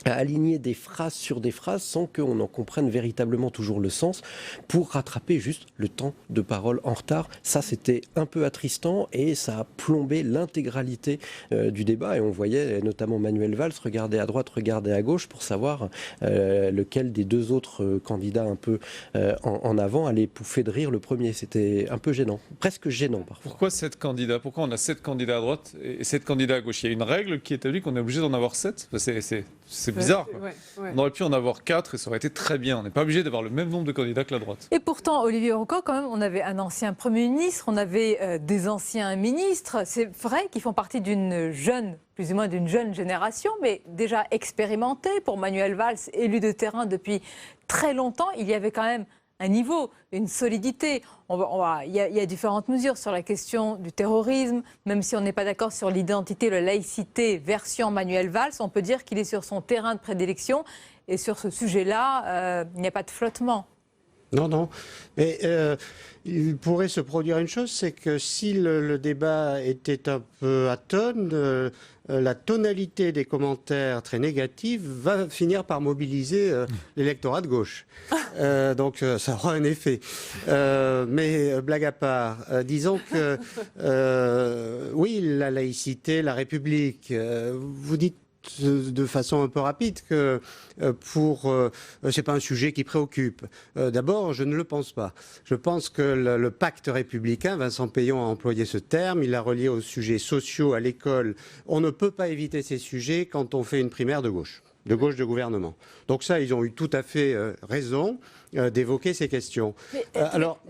à aligner des phrases sur des phrases sans qu'on en comprenne véritablement toujours le sens, pour rattraper juste le temps de parole en retard. Ça, c'était un peu attristant et ça a plombé l'intégralité du débat. Et on voyait notamment Manuel Valls regarder à droite, regarder à gauche pour savoir lequel des 2 autres candidats un peu en avant allait pouffer de rire le premier. C'était un peu gênant, presque gênant parfois. Pourquoi 7 candidats ? Pourquoi on a 7 candidats à droite et 7 candidats à gauche ? Il y a une règle qui établit qu'on est obligé d'en avoir 7. C'est bizarre. On aurait pu en avoir 4 et ça aurait été très bien. On n'est pas obligé d'avoir le même nombre de candidats que la droite. Et pourtant, Olivier Roucan, quand même, on avait un ancien Premier ministre, on avait des anciens ministres. C'est vrai qu'ils font partie d'une jeune, plus ou moins d'une jeune génération, mais déjà expérimentés. Pour Manuel Valls, élu de terrain depuis très longtemps, il y avait quand même un niveau, une solidité. Il y a différentes mesures sur la question du terrorisme. Même si on n'est pas d'accord sur l'identité, la laïcité version Manuel Valls, on peut dire qu'il est sur son terrain de prédilection. Et sur ce sujet-là, il n'y a pas de flottement. Non. Mais il pourrait se produire une chose, c'est que si le débat était un peu atone, la tonalité des commentaires très négatifs va finir par mobiliser l'électorat de gauche. Donc ça aura un effet. Mais blague à part, disons que oui, la laïcité, la République, vous dites de façon un peu rapide que c'est pas un sujet qui préoccupe. D'abord, je ne le pense pas. Je pense que le pacte républicain, Vincent Peillon a employé ce terme, il l'a relié aux sujets sociaux à l'école. On ne peut pas éviter ces sujets quand on fait une primaire de gauche de gouvernement. Donc ça, ils ont eu tout à fait raison d'évoquer ces questions. Mais,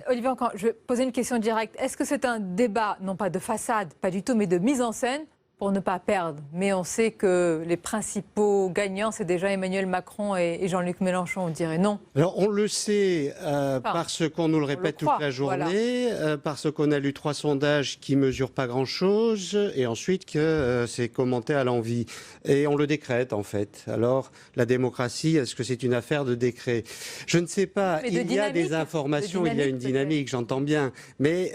Olivier, encore, je vais poser une question directe. Est-ce que c'est un débat, non pas de façade, pas du tout, mais de mise en scène pour ne pas perdre? Mais on sait que les principaux gagnants, c'est déjà Emmanuel Macron et Jean-Luc Mélenchon, on dirait non. Alors on le sait parce qu'on nous le répète toute la journée, parce qu'on a lu 3 sondages qui mesurent pas grand-chose, et ensuite que c'est commenté à l'envi. Et on le décrète en fait. Alors la démocratie, est-ce que c'est une affaire de décret? Je ne sais pas. Il y a des informations, il y a une dynamique, j'entends bien. Mais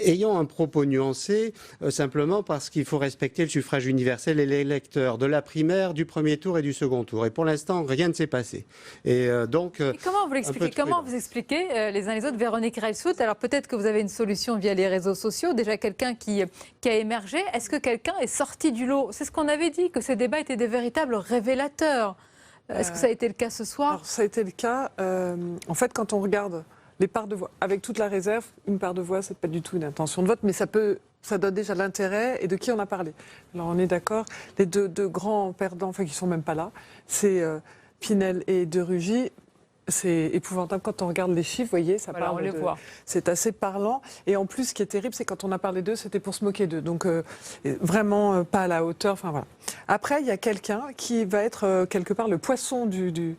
ayant un propos nuancé, simplement parce qu'il faut respecter le suffrage universel et les électeurs de la primaire, du premier tour et du second tour. Et pour l'instant, rien ne s'est passé. Et donc, et comment vous l'expliquez? Comment vous expliquez les uns les autres? Véronique Reilsout, alors peut-être que vous avez une solution via les réseaux sociaux, déjà quelqu'un qui a émergé. Est-ce que quelqu'un est sorti du lot? C'est ce qu'on avait dit, que ces débats étaient des véritables révélateurs. Est-ce que ça a été le cas ce soir? Alors, ça a été le cas. En fait, quand on regarde les parts de voix, avec toute la réserve, une part de voix, c'est pas du tout une intention de vote, mais ça donne déjà l'intérêt et de qui on a parlé. Alors on est d'accord, les deux grands perdants, enfin qui sont même pas là, c'est Pinel et De Rugy. C'est épouvantable quand on regarde les chiffres, vous voyez, ça voilà, parle on les voit. C'est assez parlant. Et en plus, ce qui est terrible, c'est quand on a parlé d'eux, c'était pour se moquer d'eux. Donc vraiment pas à la hauteur. Enfin voilà. Après, il y a quelqu'un qui va être quelque part le poisson du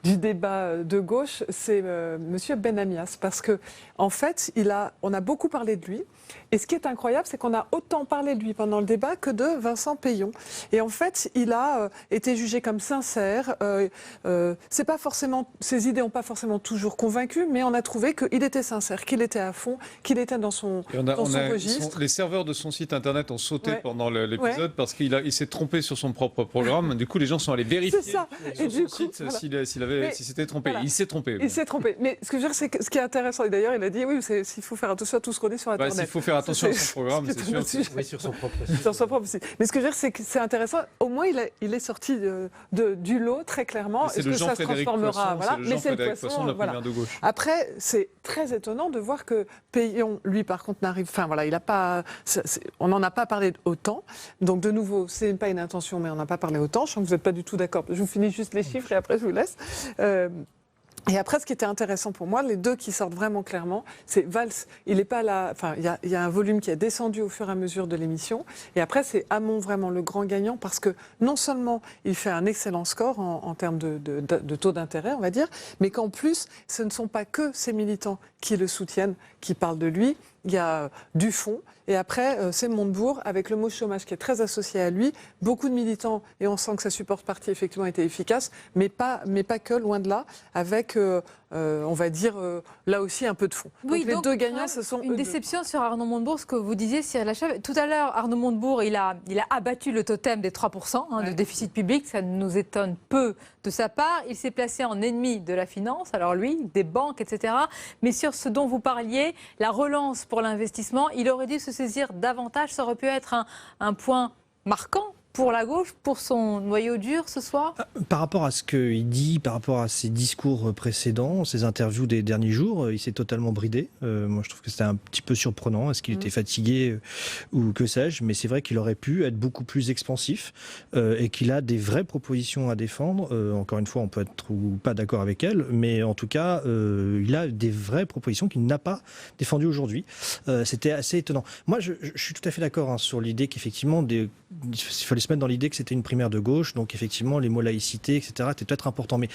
débat de gauche, c'est Monsieur Benamias, parce que en fait, on a beaucoup parlé de lui. Et ce qui est incroyable, c'est qu'on a autant parlé de lui pendant le débat que de Vincent Peillon. Et en fait, il a été jugé comme sincère. C'est pas forcément, ses idées n'ont pas forcément toujours convaincu, mais on a trouvé qu'il était sincère, qu'il était à fond, qu'il était dans son registre. Les serveurs de son site internet ont sauté pendant l'épisode parce qu'il s'est trompé sur son propre programme. Du coup, les gens sont allés vérifier sur son site s'il s'était trompé. Voilà. Il s'est trompé. Il s'est trompé. Mais ce que je veux dire, c'est que ce qui est intéressant, et d'ailleurs, il a dit oui, il faut faire attention à tout ce qu'on est sur internet. Il faut faire attention à son programme, c'est sûr. Oui, sur son propre site. Mais ce que je veux dire, c'est que c'est intéressant. Au moins, il est sorti du lot très clairement. Est-ce que ça se transformera? Mais c'est le poisson de la primaire de gauche. Après, c'est très étonnant de voir que Peillon, lui, par contre, n'arrive. Enfin voilà, il a pas. On n'en a pas parlé autant. Donc de nouveau, c'est pas une intention, mais on n'a pas parlé autant. Je sens que vous n'êtes pas du tout d'accord. Je vous finis juste les chiffres et après je vous laisse. Et après, ce qui était intéressant pour moi, les deux qui sortent vraiment clairement, c'est Valls. Il n'est pas là. Enfin, il y a un volume qui a descendu au fur et à mesure de l'émission. Et après, c'est Hamon vraiment le grand gagnant parce que non seulement il fait un excellent score en termes de taux d'intérêt, on va dire, mais qu'en plus, ce ne sont pas que ses militants qui le soutiennent, qui parlent de lui. Il y a du fond. Et après, c'est Montebourg, avec le mot chômage qui est très associé à lui. Beaucoup de militants, et on sent que sa support parti, effectivement, était efficace, mais pas que, loin de là, avec, on va dire, là aussi, un peu de fond. Oui, donc les deux gagnants, ce sont une déception sur Arnaud Montebourg, ce que vous disiez, Cyril Lachèvre. Tout à l'heure, Arnaud Montebourg, il a abattu le totem des 3% de déficit public. Ça nous étonne peu de sa part. Il s'est placé en ennemi de la finance, alors lui, des banques, etc. Mais sur ce dont vous parliez, la relance pour l'investissement, il aurait dû se saisir davantage. Ça aurait pu être un point marquant pour la gauche, pour son noyau dur ce soir? Par rapport à ce qu'il dit, par rapport à ses discours précédents, ses interviews des derniers jours, il s'est totalement bridé. Moi, je trouve que c'était un petit peu surprenant. Est-ce qu'il était fatigué ou que sais-je? Mais c'est vrai qu'il aurait pu être beaucoup plus expansif et qu'il a des vraies propositions à défendre. Encore une fois, on peut être ou pas d'accord avec elle, mais en tout cas, il a des vraies propositions qu'il n'a pas défendues aujourd'hui. C'était assez étonnant. Moi, je suis tout à fait d'accord sur l'idée qu'effectivement, il fallait se mettre dans l'idée que c'était une primaire de gauche, donc effectivement les mots laïcité, etc. étaient peut-être importants. Mais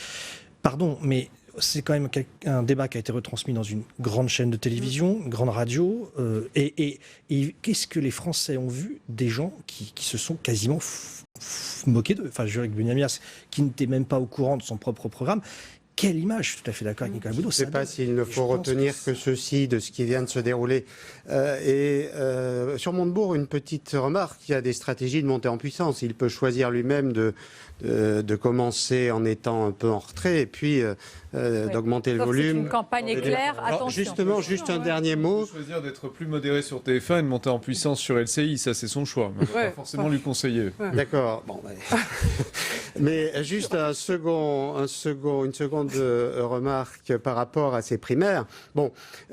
pardon, mais c'est quand même un débat qui a été retransmis dans une grande chaîne de télévision, une grande radio, et qu'est-ce que les Français ont vu des gens qui se sont quasiment moqués d'eux. Enfin, Jean-Luc Benamias, qui n'était même pas au courant de son propre programme. quelle image, je suis tout à fait d'accord avec Nicolas Boudot. Je ne sais pas s'il ne faut retenir que ceci de ce qui vient de se dérouler. Sur Montebourg, une petite remarque, il y a des stratégies de montée en puissance. Il peut choisir lui-même de commencer en étant un peu en retrait et puis d'augmenter le volume. C'est une campagne éclair, attention. Justement, juste un dernier mot. Il peut choisir d'être plus modéré sur TF1 et de monter en puissance sur LCI, ça c'est son choix. Mais on va pas forcément lui conseiller. D'accord. Bon, mais juste une seconde remarque par rapport à ces primaires. Bon,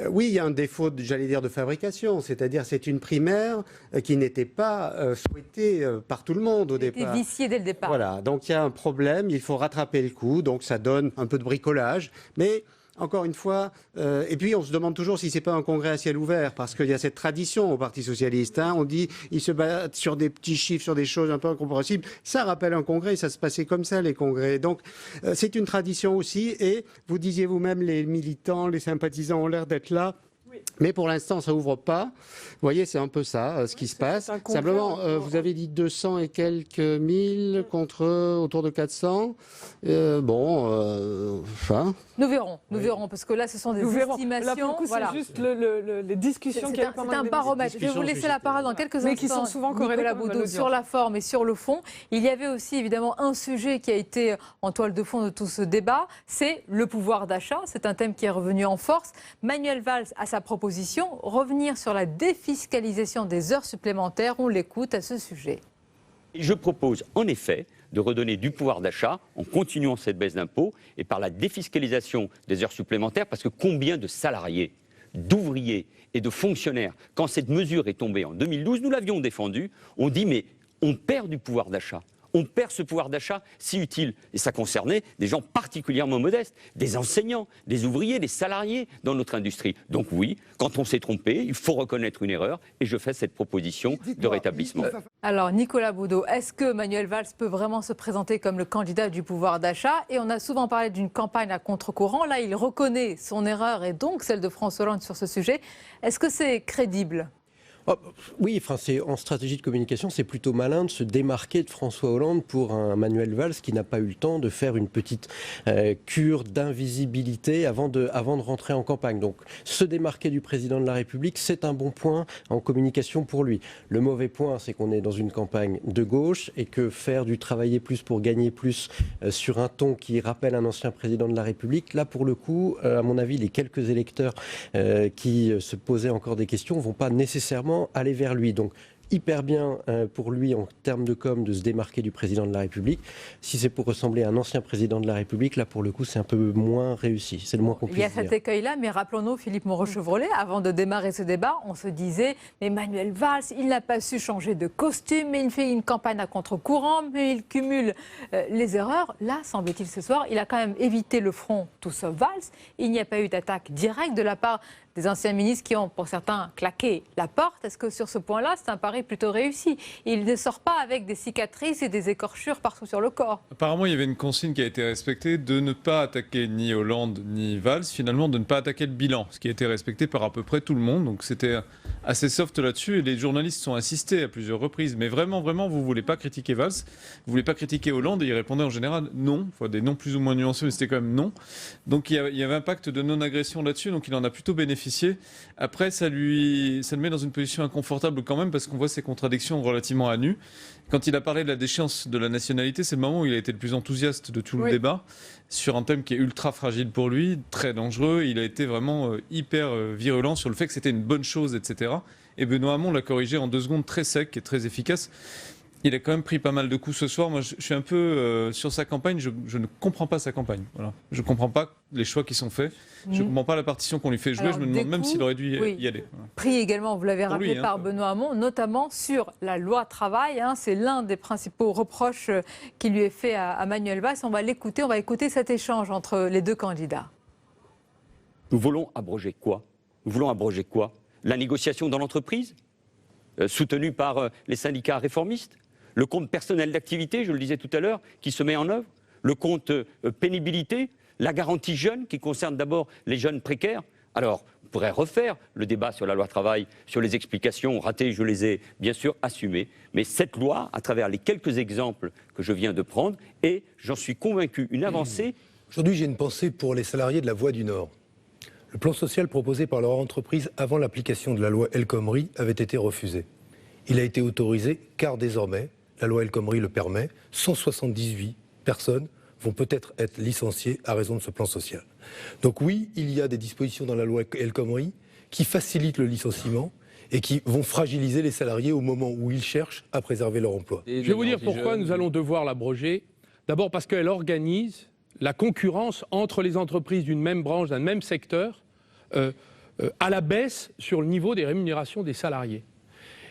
oui, il y a un défaut, j'allais dire, de fabrication, c'est-à-dire c'est une primaire qui n'était pas souhaitée par tout le monde au départ. C'était vicié dès le départ. Voilà, donc il y a un problème, il faut rattraper le coup, donc ça donne un peu de bricolage, mais encore une fois, et puis on se demande toujours si c'est pas un congrès à ciel ouvert, parce qu'il y a cette tradition au Parti socialiste. Hein, on dit ils se battent sur des petits chiffres, sur des choses un peu incompréhensibles. Ça rappelle un congrès, ça se passait comme ça les congrès. Donc c'est une tradition aussi. Et vous disiez vous-même, les militants, les sympathisants ont l'air d'être là. Mais pour l'instant, ça ouvre pas. Vous voyez, c'est un peu ça, ce qui se passe. Simplement, vous avez dit 200 et quelques mille contre autour de 400. Enfin... Nous verrons, parce que là, ce sont des estimations. Là, pour le coup, c'est juste les discussions qu'il y a pendant C'est un baromètre. Je vais vous laisser la parole dans quelques instants. Mais qui sont souvent corrélées, Nicolas Boudot, sur la forme et sur le fond. Il y avait aussi, évidemment, un sujet qui a été en toile de fond de tout ce débat, c'est le pouvoir d'achat. C'est un thème qui est revenu en force. Manuel Valls a sa proposition, revenir sur la défiscalisation des heures supplémentaires. On l'écoute à ce sujet. Je propose, en effet, de redonner du pouvoir d'achat en continuant cette baisse d'impôts et par la défiscalisation des heures supplémentaires, parce que combien de salariés, d'ouvriers et de fonctionnaires, quand cette mesure est tombée en 2012, nous l'avions défendue, on dit mais on perd du pouvoir d'achat. On perd ce pouvoir d'achat si utile. Et ça concernait des gens particulièrement modestes, des enseignants, des ouvriers, des salariés dans notre industrie. Donc oui, quand on s'est trompé, il faut reconnaître une erreur et je fais cette proposition de rétablissement. Alors Nicolas Boudot, est-ce que Manuel Valls peut vraiment se présenter comme le candidat du pouvoir d'achat? Et on a souvent parlé d'une campagne à contre-courant. Là, il reconnaît son erreur et donc celle de François Hollande sur ce sujet. Est-ce que c'est crédible? Oui, en stratégie de communication, c'est plutôt malin de se démarquer de François Hollande pour un Manuel Valls qui n'a pas eu le temps de faire une petite cure d'invisibilité avant de rentrer en campagne. Donc, se démarquer du président de la République, c'est un bon point en communication pour lui. Le mauvais point, c'est qu'on est dans une campagne de gauche et que faire du travailler plus pour gagner plus sur un ton qui rappelle un ancien président de la République, là, pour le coup, à mon avis, les quelques électeurs qui se posaient encore des questions ne vont pas nécessairement aller vers lui. Donc, hyper bien pour lui en termes de com de se démarquer du président de la République. Si c'est pour ressembler à un ancien président de la République, là pour le coup c'est un peu moins réussi, c'est le moins qu'on puisse dire. Il y a cet écueil-là, mais rappelons-nous Philippe Moreau-Chevrolet, avant de démarrer ce débat, on se disait mais Manuel Valls, il n'a pas su changer de costume, mais il fait une campagne à contre-courant, mais il cumule les erreurs. Là, semble-t-il ce soir, il a quand même évité le front tout sauf Valls. Il n'y a pas eu d'attaque directe de la part des anciens ministres qui ont, pour certains, claqué la porte. Est-ce que sur ce point-là, c'est un pari plutôt réussi? Il ne sort pas avec des cicatrices et des écorchures partout sur le corps. Apparemment, il y avait une consigne qui a été respectée de ne pas attaquer ni Hollande ni Valls, finalement de ne pas attaquer le bilan, ce qui a été respecté par à peu près tout le monde. Donc c'était assez soft là-dessus et les journalistes sont insistés à plusieurs reprises. Mais vraiment, vous ne voulez pas critiquer Valls, vous ne voulez pas critiquer Hollande et il répondait en général non, enfin, des noms plus ou moins nuancés, mais c'était quand même non. Donc il y avait un pacte de non-agression là-dessus, donc il en a plutôt bénéficié. Après, ça le met dans une position inconfortable quand même parce qu'on voit ses contradictions relativement à nu. Quand il a parlé de la déchéance de la nationalité, c'est le moment où il a été le plus enthousiaste de tout le débat sur un thème qui est ultra fragile pour lui, très dangereux. Il a été vraiment hyper virulent sur le fait que c'était une bonne chose, etc. Et Benoît Hamon l'a corrigé en 2 secondes, très sec et très efficace. Il a quand même pris pas mal de coups ce soir. Moi, je suis un peu sur sa campagne. Je ne comprends pas sa campagne. Voilà. Je ne comprends pas les choix qui sont faits. Je ne comprends pas la partition qu'on lui fait jouer. Alors, je me demande même s'il aurait dû y aller. Voilà. Pris également, vous l'avez rappelé, par Benoît Hamon, notamment sur la loi travail. C'est l'un des principaux reproches qui lui est fait à Manuel Valls. On va l'écouter. On va écouter cet échange entre les deux candidats. Nous voulons abroger quoi? Nous voulons abroger quoi? La négociation dans l'entreprise, soutenue par les syndicats réformistes? Le compte personnel d'activité, je le disais tout à l'heure, qui se met en œuvre, le compte pénibilité, la garantie jeune qui concerne d'abord les jeunes précaires. Alors, on pourrait refaire le débat sur la loi travail, sur les explications ratées, je les ai bien sûr assumées. Mais cette loi, à travers les quelques exemples que je viens de prendre, est, j'en suis convaincu, une avancée Aujourd'hui, j'ai une pensée pour les salariés de la Voie du Nord. Le plan social proposé par leur entreprise avant l'application de la loi El Khomri avait été refusé. Il a été autorisé car désormais, la loi El Khomri le permet, 178 personnes vont peut-être être licenciées à raison de ce plan social. Donc oui, il y a des dispositions dans la loi El Khomri qui facilitent le licenciement et qui vont fragiliser les salariés au moment où ils cherchent à préserver leur emploi. Je vais vous dire pourquoi nous allons devoir l'abroger. D'abord parce qu'elle organise la concurrence entre les entreprises d'une même branche, d'un même secteur, à la baisse sur le niveau des rémunérations des salariés.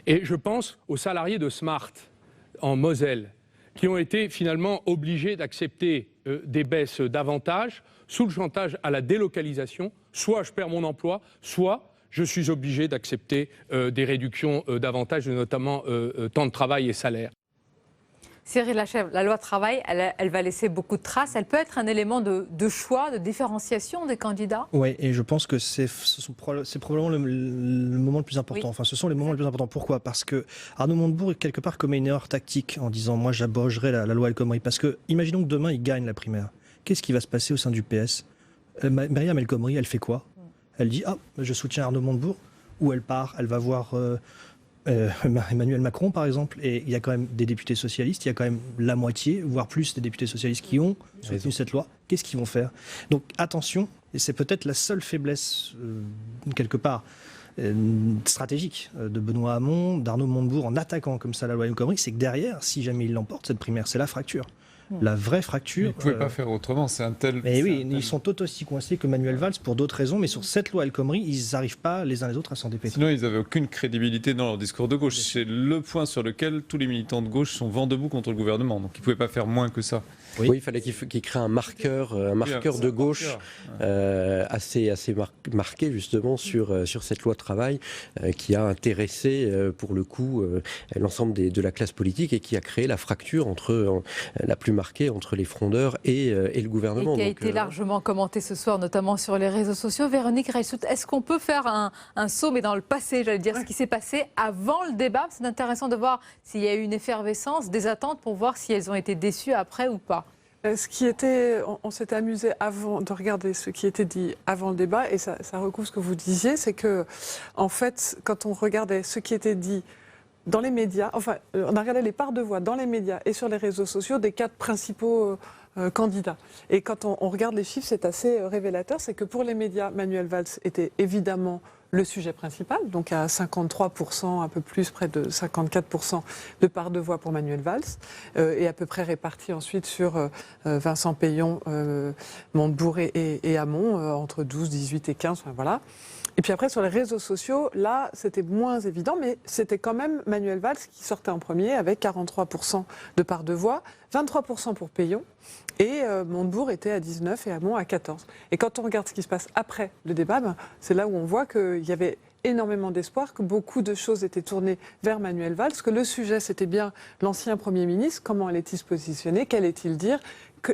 Et je pense aux salariés de Smart en Moselle, qui ont été finalement obligés d'accepter des baisses d'avantages sous le chantage à la délocalisation. Soit je perds mon emploi, soit je suis obligé d'accepter des réductions d'avantages, notamment temps de travail et salaire. Cyril Lachèvre, la loi travail, elle va laisser beaucoup de traces. Elle peut être un élément de choix, de différenciation des candidats. Oui, et je pense que c'est probablement le moment le plus important. Oui. Enfin, ce sont les moments les plus importants. Pourquoi? Parce que Arnaud Montebourg, quelque part, commet une erreur tactique en disant « moi, j'abrogerai la loi El Khomri ». Parce que, imaginons que demain, il gagne la primaire. Qu'est-ce qui va se passer au sein du PS? Myriam El Khomri, elle fait quoi? Elle dit « ah, je soutiens Arnaud Montebourg » ou elle part, elle va voir... Emmanuel Macron, par exemple, et il y a quand même des députés socialistes, il y a quand même la moitié, voire plus des députés socialistes qui ont soutenu cette loi. Qu'est-ce qu'ils vont faire? Donc attention, et c'est peut-être la seule faiblesse, quelque part, stratégique de Benoît Hamon, d'Arnaud Montebourg, en attaquant comme ça la loi El Khomri, c'est que derrière, si jamais il l'emporte, cette primaire, c'est la fracture. La vraie fracture. Ils ne pouvaient pas faire autrement, c'est un tel... Mais oui, ils sont tout aussi coincés que Manuel Valls pour d'autres raisons, mais sur cette loi El Khomri, ils n'arrivent pas les uns les autres à s'en dépêtrer. Sinon, ils n'avaient aucune crédibilité dans leur discours de gauche. C'est le point sur lequel tous les militants de gauche sont vent debout contre le gouvernement. Donc ils ne pouvaient pas faire moins que ça. Oui, il fallait qu'il crée un marqueur de gauche assez marqué justement sur cette loi travail qui a intéressé pour le coup l'ensemble de la classe politique et qui a créé la fracture la plus marquée entre les frondeurs et le gouvernement. Et qui a été largement commenté ce soir, notamment sur les réseaux sociaux. Véronique Reissout, est-ce qu'on peut faire un saut, mais dans le passé, j'allais dire, ce qui s'est passé avant le débat? C'est intéressant de voir s'il y a eu une effervescence, des attentes pour voir si elles ont été déçues après ou pas. On s'était amusé avant de regarder ce qui était dit avant le débat, et ça recouvre ce que vous disiez, c'est que, en fait, quand on regardait ce qui était dit dans les médias, enfin, on a regardé les parts de voix dans les médias et sur les réseaux sociaux des 4 principaux candidats. Et quand on regarde les chiffres, c'est assez révélateur, c'est que pour les médias, Manuel Valls était évidemment le sujet principal, donc à 53%, un peu plus, près de 54% de part de voix pour Manuel Valls, et à peu près réparti ensuite sur Vincent Peillon, Montebourg et Hamon, entre 12, 18 et 15, enfin, voilà. Et puis après, sur les réseaux sociaux, là, c'était moins évident, mais c'était quand même Manuel Valls qui sortait en premier avec 43% de part de voix, 23% pour Peillon, et Montebourg était à 19 et Hamon à 14. Et quand on regarde ce qui se passe après le débat, c'est là où on voit qu'il y avait énormément d'espoir, que beaucoup de choses étaient tournées vers Manuel Valls, que le sujet, c'était bien l'ancien Premier ministre, comment allait-il se positionner, qu'allait-il dire,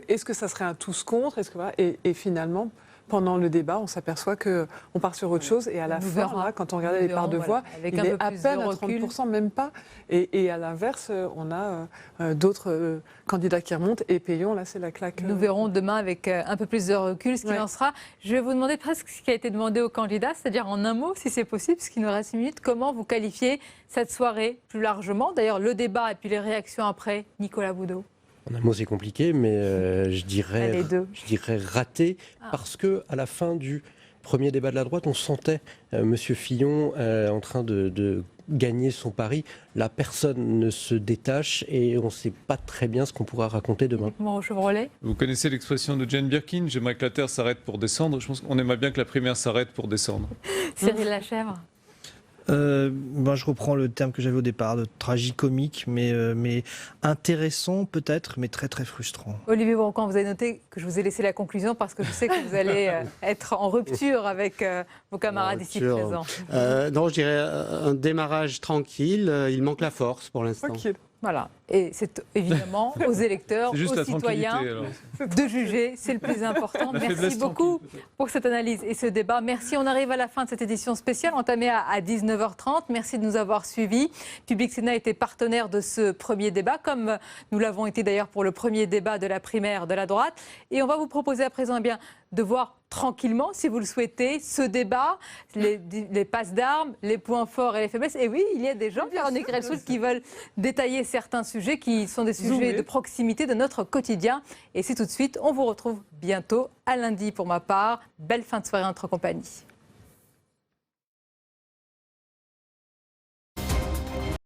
est-ce que ça serait un tous contre, et finalement... Pendant le débat, on s'aperçoit qu'on part sur autre chose. Et à la fin, là, quand on regardait les parts de voix, il est à peine à 30%, même pas. Et à l'inverse, on a d'autres candidats qui remontent. Et Peillon, là, c'est la claque. Nous verrons demain avec un peu plus de recul ce qu'il en sera. Je vais vous demander presque ce qui a été demandé aux candidats, c'est-à-dire en un mot, si c'est possible, parce qu'il nous reste 1 minute, comment vous qualifiez cette soirée plus largement? D'ailleurs, le débat et puis les réactions après, Nicolas Boudot. En un mot, c'est compliqué, mais je dirais raté, parce que à la fin du premier débat de la droite, on sentait Monsieur Fillon en train de gagner son pari. Là, personne ne se détache et on ne sait pas très bien ce qu'on pourra raconter demain. Vous connaissez l'expression de Jane Birkin, j'aimerais que la Terre s'arrête pour descendre. Je pense qu'on aimerait bien que la primaire s'arrête pour descendre. Cyril Lachèvre. Je reprends le terme que j'avais au départ, de tragicomique, mais intéressant peut-être, mais très très frustrant. Olivier Broncan, vous avez noté que je vous ai laissé la conclusion parce que je sais que vous allez être en rupture avec vos camarades ici présents. Non, je dirais un démarrage tranquille, il manque la force pour l'instant. Voilà. Et c'est évidemment aux électeurs, aux citoyens de juger. C'est le plus important. Merci beaucoup pour cette analyse et ce débat. Merci. On arrive à la fin de cette édition spéciale entamée à 19h30. Merci de nous avoir suivis. Public Sénat était partenaire de ce premier débat, comme nous l'avons été d'ailleurs pour le premier débat de la primaire de la droite. Et on va vous proposer à présent de voir tranquillement, si vous le souhaitez, ce débat, les passes d'armes, les points forts et les faiblesses. Et oui, il y a des gens, Véronique Reilsoul, qui veulent détailler certains sujets qui sont des sujets de proximité de notre quotidien. Et c'est tout de suite. On vous retrouve bientôt à lundi pour ma part. Belle fin de soirée en notre compagnie.